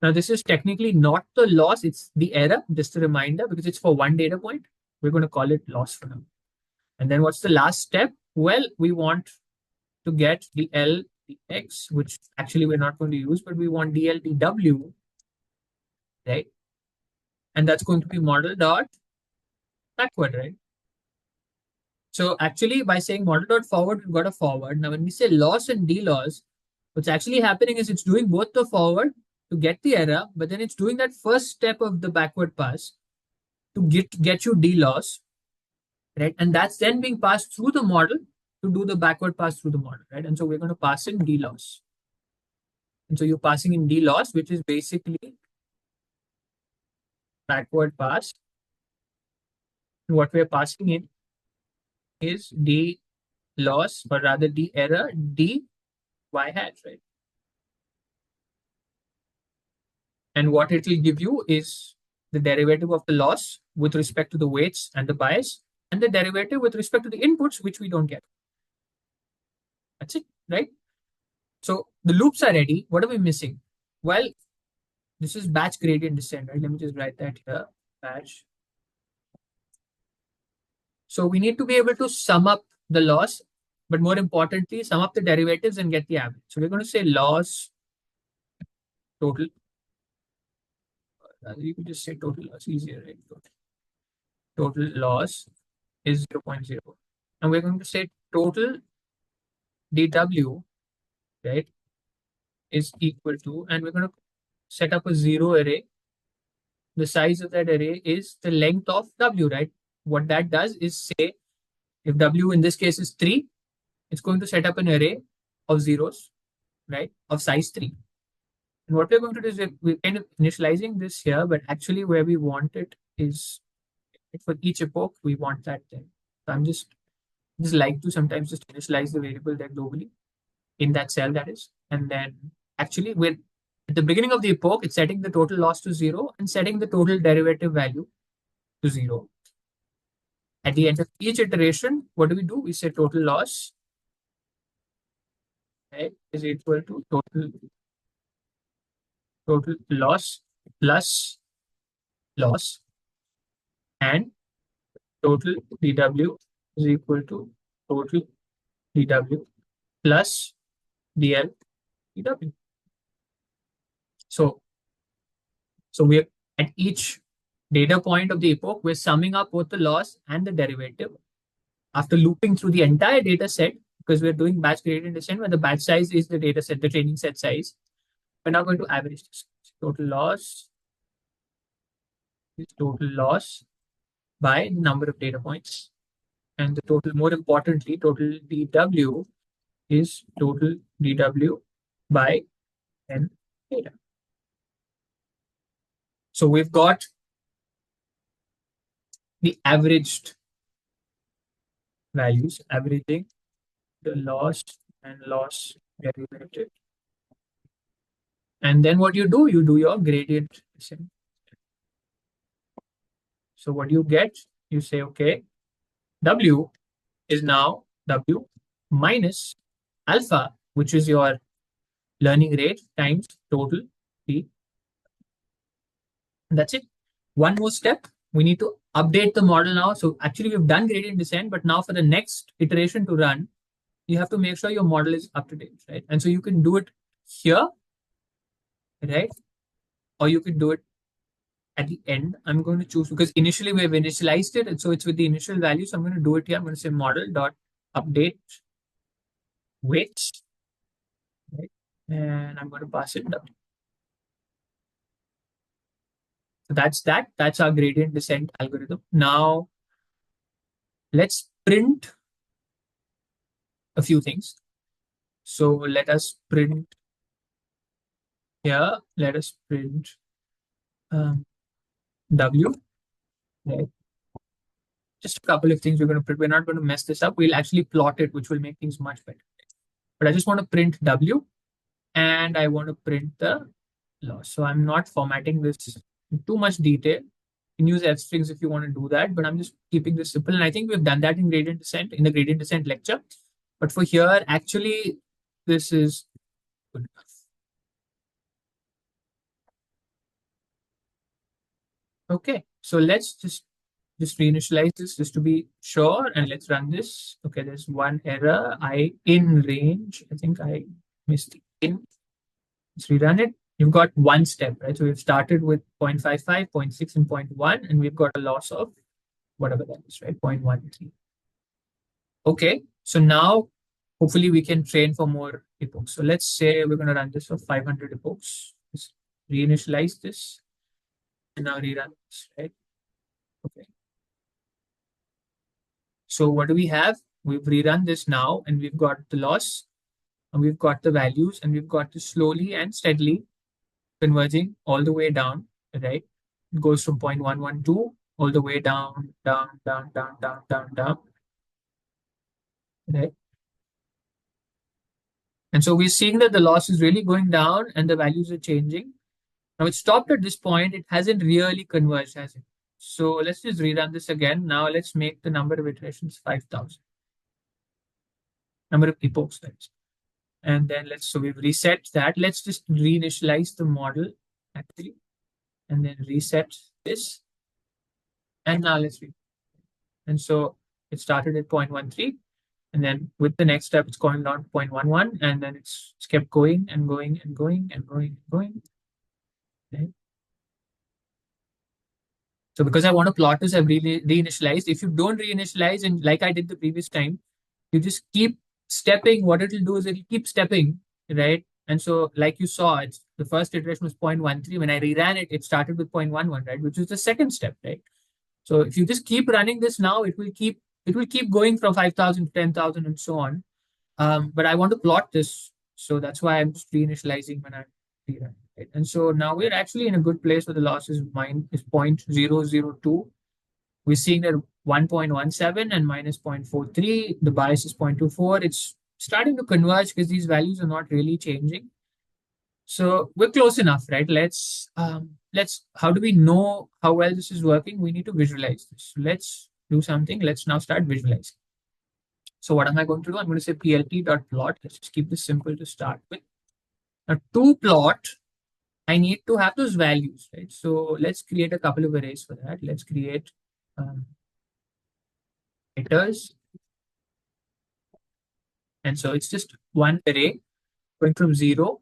now this is technically not the loss, it's the error, just a reminder, because it's for one data point. We're going to call it loss for now. And then what's the last step? Well, we want to get the L, the X, which actually we're not going to use, but we want DL, the W, right? And that's going to be model dot backward, right? So actually by saying model dot forward, we've got a forward. Now when we say loss and D loss, what's actually happening is it's doing both the forward to get the error, but then it's doing that first step of the backward pass to get you D loss, right? And that's then being passed through the model to do the backward pass through the model, right? And so we're going to pass in D loss. And so you're passing in D loss, which is basically backward pass. And what we're passing in is D loss, or rather D error, D y hat, right? And what it will give you is the derivative of the loss with respect to the weights and the bias, and the derivative with respect to the inputs, which we don't get. That's it, right? So the loops are ready. What are we missing? Well, this is batch gradient descent, right? Let me just write that here, batch. So we need to be able to sum up the loss, but more importantly, sum up the derivatives and get the average. So we're going to say loss total. You could just say total loss, easier, right? Total loss is 0.0. And we're going to say total dw, right, is equal to, and we're going to set up a zero array the size of that array is the length of W, right? What that does is say if W in this case is 3, it's going to set up an array of zeros, right, of size 3. And what we're going to do is we're kind of initializing this here, but actually where we want it is for each epoch, we want that thing. So I'm just like to sometimes just initialize the variable there globally in that cell, that is. And then actually we're at the beginning of the epoch, it's setting the total loss to 0 and setting the total derivative value to 0. At the end of each iteration, what do? We say total loss, right, is equal to total loss plus loss, and total dW is equal to total dW plus dl dW. So we're at each data point of the epoch, we're summing up both the loss and the derivative after looping through the entire data set, because we're doing batch gradient descent where the batch size is the data set, the training set size. We're now going to average this. Total loss is total loss by the number of data points. And the total, more importantly, total dW is total dW by n data. So we've got the averaged values, averaging the loss and loss derivative. And then what you do your gradient descent. So what you get, you say, okay, W is now W minus alpha, which is your learning rate times total T. And that's it. One more step. We need to update the model now. So actually we've done gradient descent, but now for the next iteration to run, you have to make sure your model is up to date, right? And so you can do it here, right? Or you can do it at the end. I'm going to choose, because initially we've initialized it, and so it's with the initial value. So I'm going to do it here. I'm going to say model dot update weights, right? And I'm going to pass it down. So that's our gradient descent algorithm. Now let's print a few things. So let us print here. Let us print W, right? Just a couple of things we're going to print. We're not going to mess this up. We'll actually plot it, which will make things much better. But I just want to print W, and I want to print the loss. So I'm not formatting this in too much detail. You can use F strings if you want to do that, but I'm just keeping this simple. And I think we've done that in gradient descent, in the gradient descent lecture. But for here, actually, this is good enough. Okay, so let's just reinitialize this just to be sure, and let's run this. Okay, there's one error. In range. I think I missed the in. Let's rerun it. You've got one step, right? So we've started with 0.55, 0.6, and 0.1, and we've got a loss of whatever that is, right? 0.13. Okay, so now hopefully we can train for more epochs. So let's say we're going to run this for 500 epochs. Just reinitialize this and now rerun this, right? Okay. So what do we have? We've rerun this now, and we've got the loss, and we've got the values, and we've got this slowly and steadily converging all the way down, right? It goes from 0.112 all the way down, down, down, down, down, down, down, right? And so we're seeing that the loss is really going down and the values are changing. Now it stopped at this point. It hasn't really converged, has it? So let's just rerun this again. Now let's make the number of iterations 5,000. Number of epochs, that is. And then so we've reset that. Let's just reinitialize the model actually, and then reset this. And now let's read. And so it started at 0.13. And then with the next step, it's going down to 0.11. And then it's kept going and going and going and going and going. Okay. So because I want to plot this, I've reinitialized. If you don't reinitialize, and like I did the previous time, you just keep stepping. What it'll do is it'll keep stepping, right? And so like you saw, it's the first iteration was 0.13. When I reran it, it started with 0.11, right? Which is the second step, right? So if you just keep running this now, it will keep going from 5,000 to 10,000 and so on. But I want to plot this, so that's why I'm just reinitializing when I rerun. Right? And so now we're actually in a good place where the loss is 0.002. We're seeing that 1.17 and minus 0.43. The bias is 0.24. It's starting to converge because these values are not really changing. So we're close enough, right? Let's how do we know how well this is working? We need to visualize this. So let's do something. Let's now start visualizing. So what am I going to do? I'm going to say plt.plot. Let's just keep this simple to start with. Now to plot, I need to have those values, right? So let's create a couple of arrays for that. Let's create um, iterators. And so it's just one array going from 0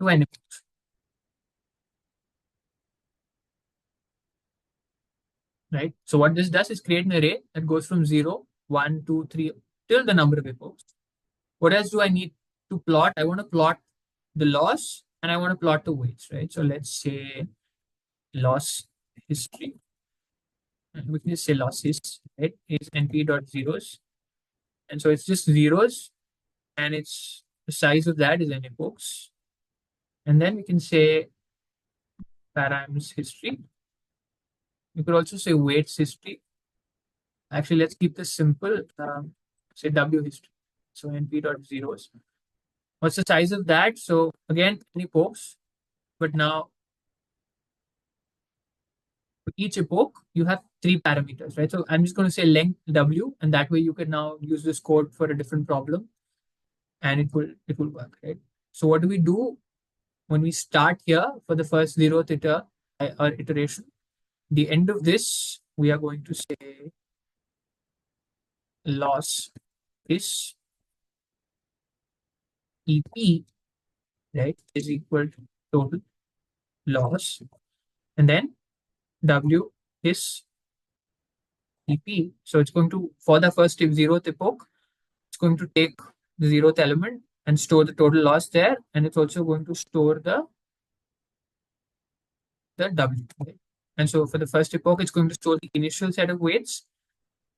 to n, right? So what this does is create an array that goes from 0, 1, 2, 3, till the number of epochs. What else do I need to plot? I want to plot the loss and I want to plot the weights, right? So let's say loss history. And we can just say losses, right? Is np.zeros. And so it's just zeros, and it's the size of that is n epochs. And then we can say params history. You could also say weights history. Actually, let's keep this simple. Say W history. So np.zeros. What's the size of that? So again, n epochs, but now for each epoch, you have three parameters, right? So I'm just going to say length W, and that way you can now use this code for a different problem, and it will work, right? So what do we do when we start here for the first zeroth iteration? The end of this, we are going to say loss is EP, right, is equal to total loss, and then W is EP. So it's going to, for the first zeroth epoch, it's going to take the zeroth element and store the total loss there, and it's also going to store the W. Right? And so for the first epoch, it's going to store the initial set of weights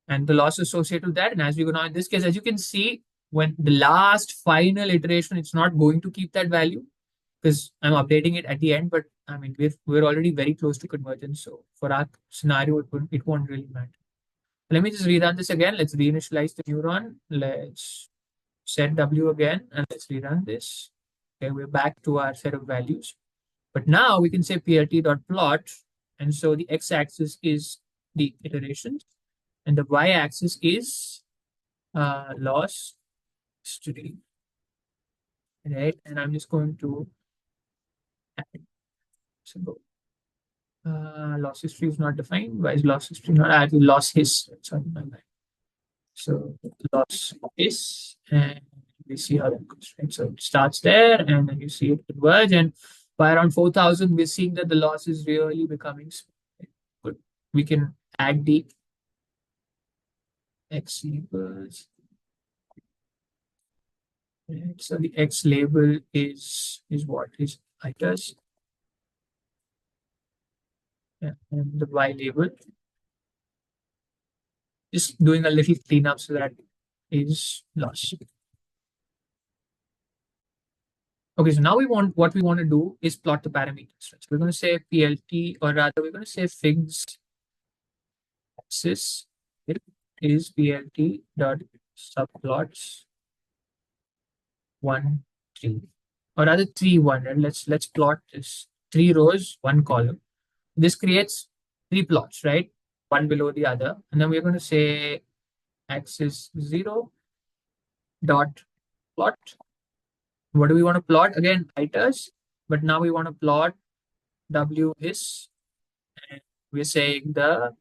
and the loss associated with that. And as we go now, in this case, as you can see, when the last final iteration, it's not going to keep that value because I'm updating it at the end. But I mean, we're already very close to convergence. So for our scenario, it won't really matter. Let me just rerun this again. Let's reinitialize the neuron. Let's set W again, and let's rerun this. Okay, we're back to our set of values. But now we can say plt.plot. And so the x-axis is the iterations, and the y-axis is loss history, right? And I'm just going to add, so loss history is not defined. Why is loss history not? I have loss his. Sorry, my bad. So loss is, and we see how that goes, right? So it starts there, and then you see it converge, and by around 4,000, we're seeing that the loss is really becoming small. Right? Good. We can add the x labels. Right? So the x label is what is iters, yeah, and the y label, just doing a little cleanup so that is loss. Okay, so now what we want to do is plot the parameters. Right? So we're going to say PLT, or rather, we're going to say figs axis. It is PLT dot subplots 1, 3, or rather 3, 1. And let's plot this 3 rows, 1 column. This creates 3 plots, right? One below the other, and then we're going to say axis 0 dot plot. What do we want to plot? Again, iters, but now we want to plot W is, and we're saying the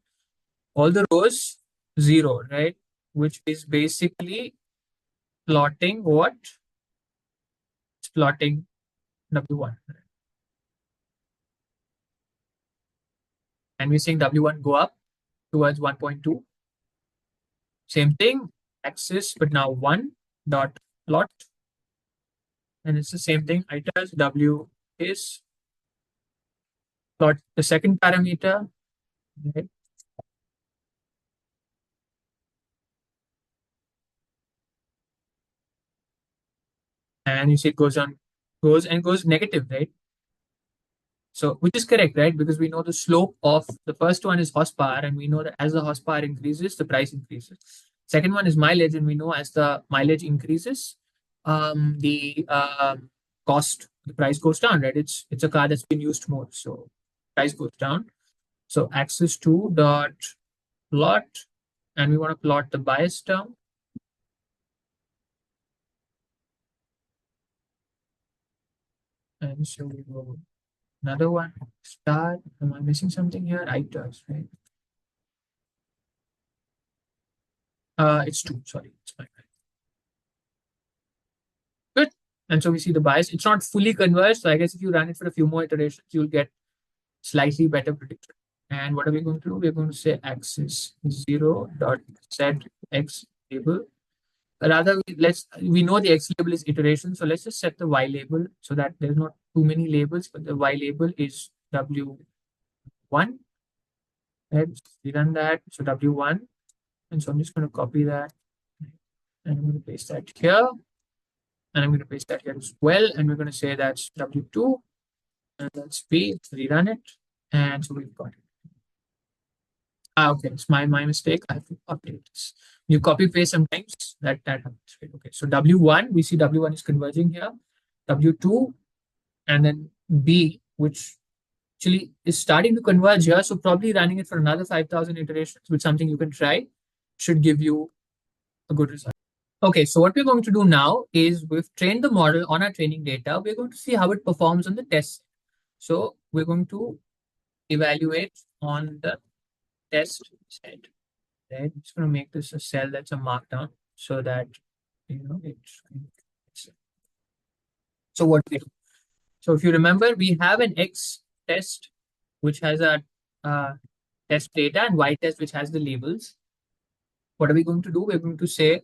all the rows 0, right? Which is basically plotting what? It's plotting W1. And we're saying W1 go up towards 1.2. Same thing, axis, but now 1 dot plot. And it's the same thing, iters W is plot the second parameter, right? And you see it goes negative, right? So, which is correct, right? Because we know the slope of the first one is horsepower, and we know that as the horsepower increases, the price increases. Second one is mileage, and we know as the mileage increases, the the price goes down, right? It's a car that's been used more, so price goes down. So, axis two dot plot, and we want to plot the bias term, and so we go another one. Start. Am I missing something here? ITERs, right? It's two. Sorry, it's my bad. Good. And so we see the bias. It's not fully converged. So I guess if you run it for a few more iterations, you'll get slightly better prediction. And what are we going to do? We're going to say axis zero dot set x label. Rather, we know the x label is iteration, so let's just set the y label so that there's not too many labels, but the y label is w1. Let's run that. So w1, and so I'm just going to copy that, and I'm going to paste that here, and I'm going to paste that here as well, and we're going to say that's w2, and that's p. Let's rerun it, and so we've got it. Okay, it's my mistake. I have to update this. You copy paste sometimes that happens. Right? Okay, so W1, we see W1 is converging here. W2, and then B, which actually is starting to converge here. So probably running it for another 5,000 iterations with something you can try should give you a good result. Okay, so what we're going to do now is we've trained the model on our training data. We're going to see how it performs on the test. So we're going to evaluate on the test set. Right? I'm just going to make this a cell that's a markdown so that it's so what we do. So if you remember, we have an X test which has a test data and Y test which has the labels. What are we going to do? We're going to say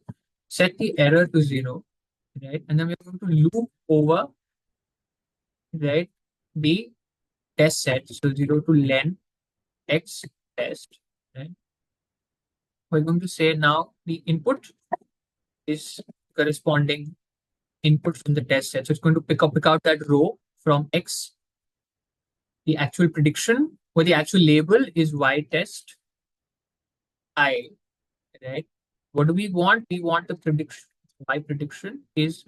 set the error to 0, right? And then we're going to loop over, right, the test set. So 0 to len X test, right? We're going to say now the input is corresponding input from the test set. So it's going to pick out that row from X. The actual prediction or the actual label is Y test I, right? What do we want? We want the prediction. Y prediction is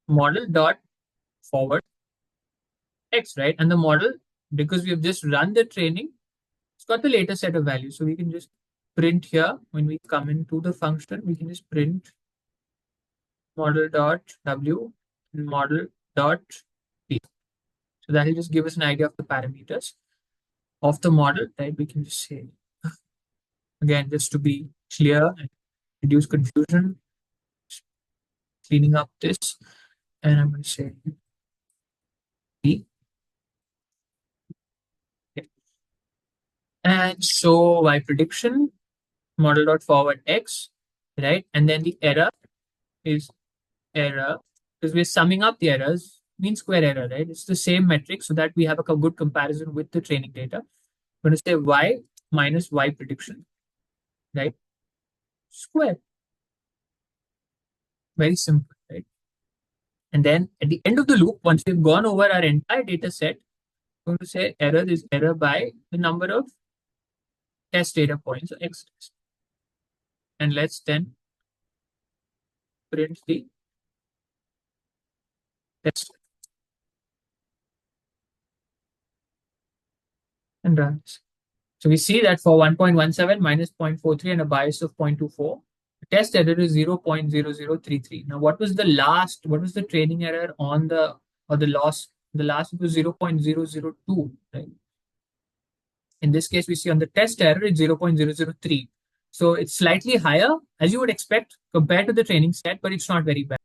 model dot forward X, right? And the model, because we have just run the training, it's got the latest set of values. So we can just print here when we come into the function, we can just print model dot W and model dot P. So that will just give us an idea of the parameters of the model, right? We can just say, again, just to be clear and reduce confusion, cleaning up this, and I'm going to say P. Okay. And so by prediction, model dot forward X, right? And then the error is error, because we're summing up the errors, mean square error, right? It's the same metric so that we have a good comparison with the training data. I'm going to say Y minus Y prediction, right? Square. Very simple, right? And then at the end of the loop, once we've gone over our entire data set, we're going to say error is error by the number of test data points, or X test. And let's then print the test and run this. So we see that for 1.17 minus 0.43 and a bias of 0.24, the test error is 0.0033. Now, what was the training error on the loss? The last was 0.002, right? In this case, we see on the test error, it's 0.003. So it's slightly higher, as you would expect, compared to the training set, but it's not very bad.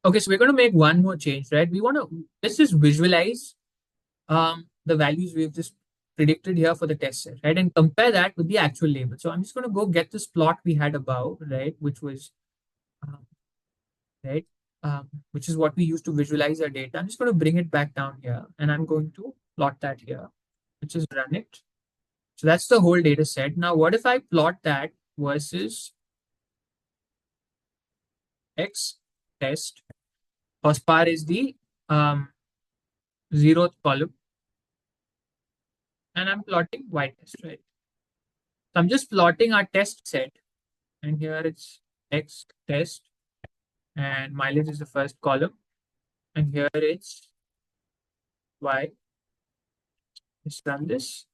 Okay, so we're going to make one more change, right? Let's just visualize the values we've just predicted here for the test set, right? And compare that with the actual label. So I'm just going to go get this plot we had above, right? Which was, right? which is what we use to visualize our data. I'm just going to bring it back down here, and I'm going to plot that here, which is run it. So that's the whole data set. Now, what if I plot that versus X test? First bar is the zeroth column, and I'm plotting Y test, right? So I'm just plotting our test set, and here it's X test, and mileage is the first column, and here it's Y. Let's run this.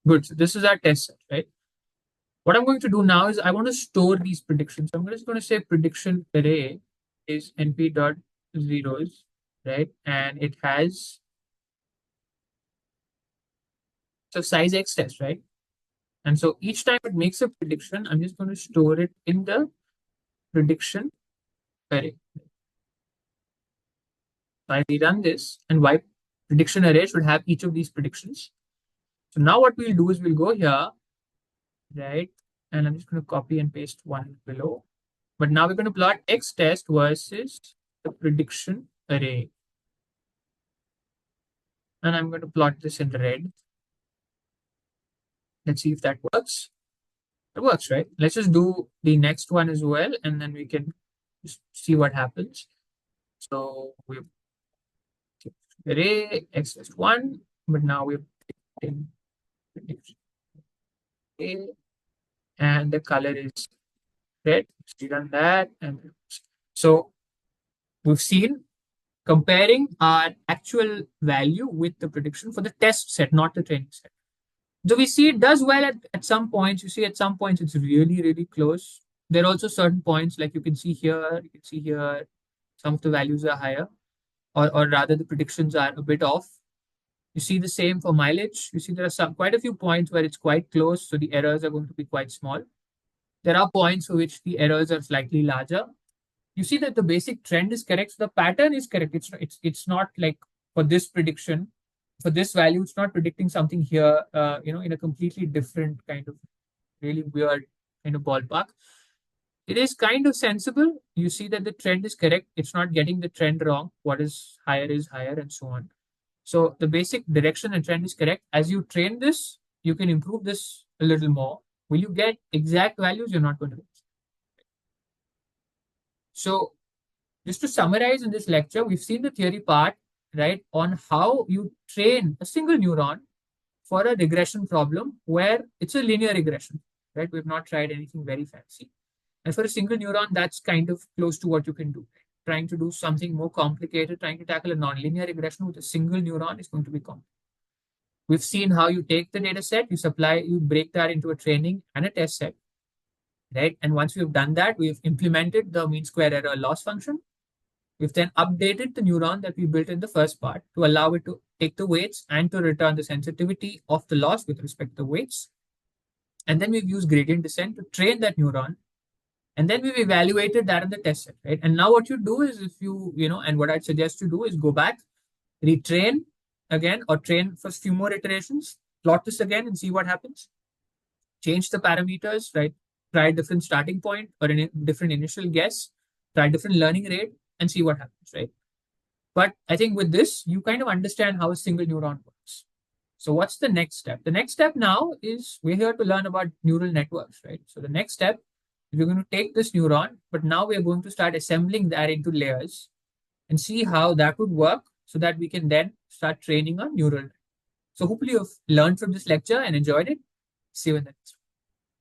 Good. So this is our test set, right? What I'm going to do now is I want to store these predictions. So I'm just going to say prediction array is np dot zeros, right? And it has so size X test, right? And so each time it makes a prediction, I'm just going to store it in the prediction array. So I rerun this, and Y prediction array should have each of these predictions. So now what we'll do is we'll go here, right? And I'm just going to copy and paste one below. But now we're going to plot X test versus the prediction array. And I'm going to plot this in red. Let's see if that works. It works, right? Let's just do the next one as well, and then we can just see what happens. So we've array X test 1, but now we're in prediction array, and the color is red. We run that, and so we've seen comparing our actual value with the prediction for the test set, not the training set. So we see it does well at some points. You see at some points it's really, really close. There are also certain points like you can see here, some of the values are higher, or rather the predictions are a bit off. You see the same for mileage. You see there are quite a few points where it's quite close, so the errors are going to be quite small. There are points for which the errors are slightly larger. You see that the basic trend is correct. So the pattern is correct. It's not like for this prediction, for this value, it's not predicting something here, in a completely different kind of really weird kind of ballpark. It is kind of sensible. You see that the trend is correct. It's not getting the trend wrong. What is higher, and so on. So the basic direction and trend is correct. As you train this, you can improve this a little more. Will you get exact values? You're not going to get. So just to summarize in this lecture, we've seen the theory part, right, on how you train a single neuron for a regression problem where it's a linear regression, right? We've not tried anything very fancy. And for a single neuron, that's kind of close to what you can do. Trying to do something more complicated, trying to tackle a nonlinear regression with a single neuron is going to be complicated. We've seen how you take the data set, you break that into a training and a test set, right? And once we've done that, we've implemented the mean square error loss function. We've then updated the neuron that we built in the first part to allow it to take the weights and to return the sensitivity of the loss with respect to the weights. And then we've used gradient descent to train that neuron. And then we've evaluated that in the test set, right? And now what you do is and what I'd suggest you do is go back, retrain again, or train for a few more iterations, plot this again and see what happens. Change the parameters, right? Try a different starting point or a different initial guess, try a different learning rate and see what happens, right? But I think with this, you kind of understand how a single neuron works. So what's the next step? The next step now is we're here to learn about neural networks, right? So the next step is we're going to take this neuron, but now we're going to start assembling that into layers and see how that would work so that we can then start training a neural net. So hopefully you've learned from this lecture and enjoyed it. See you in the next one.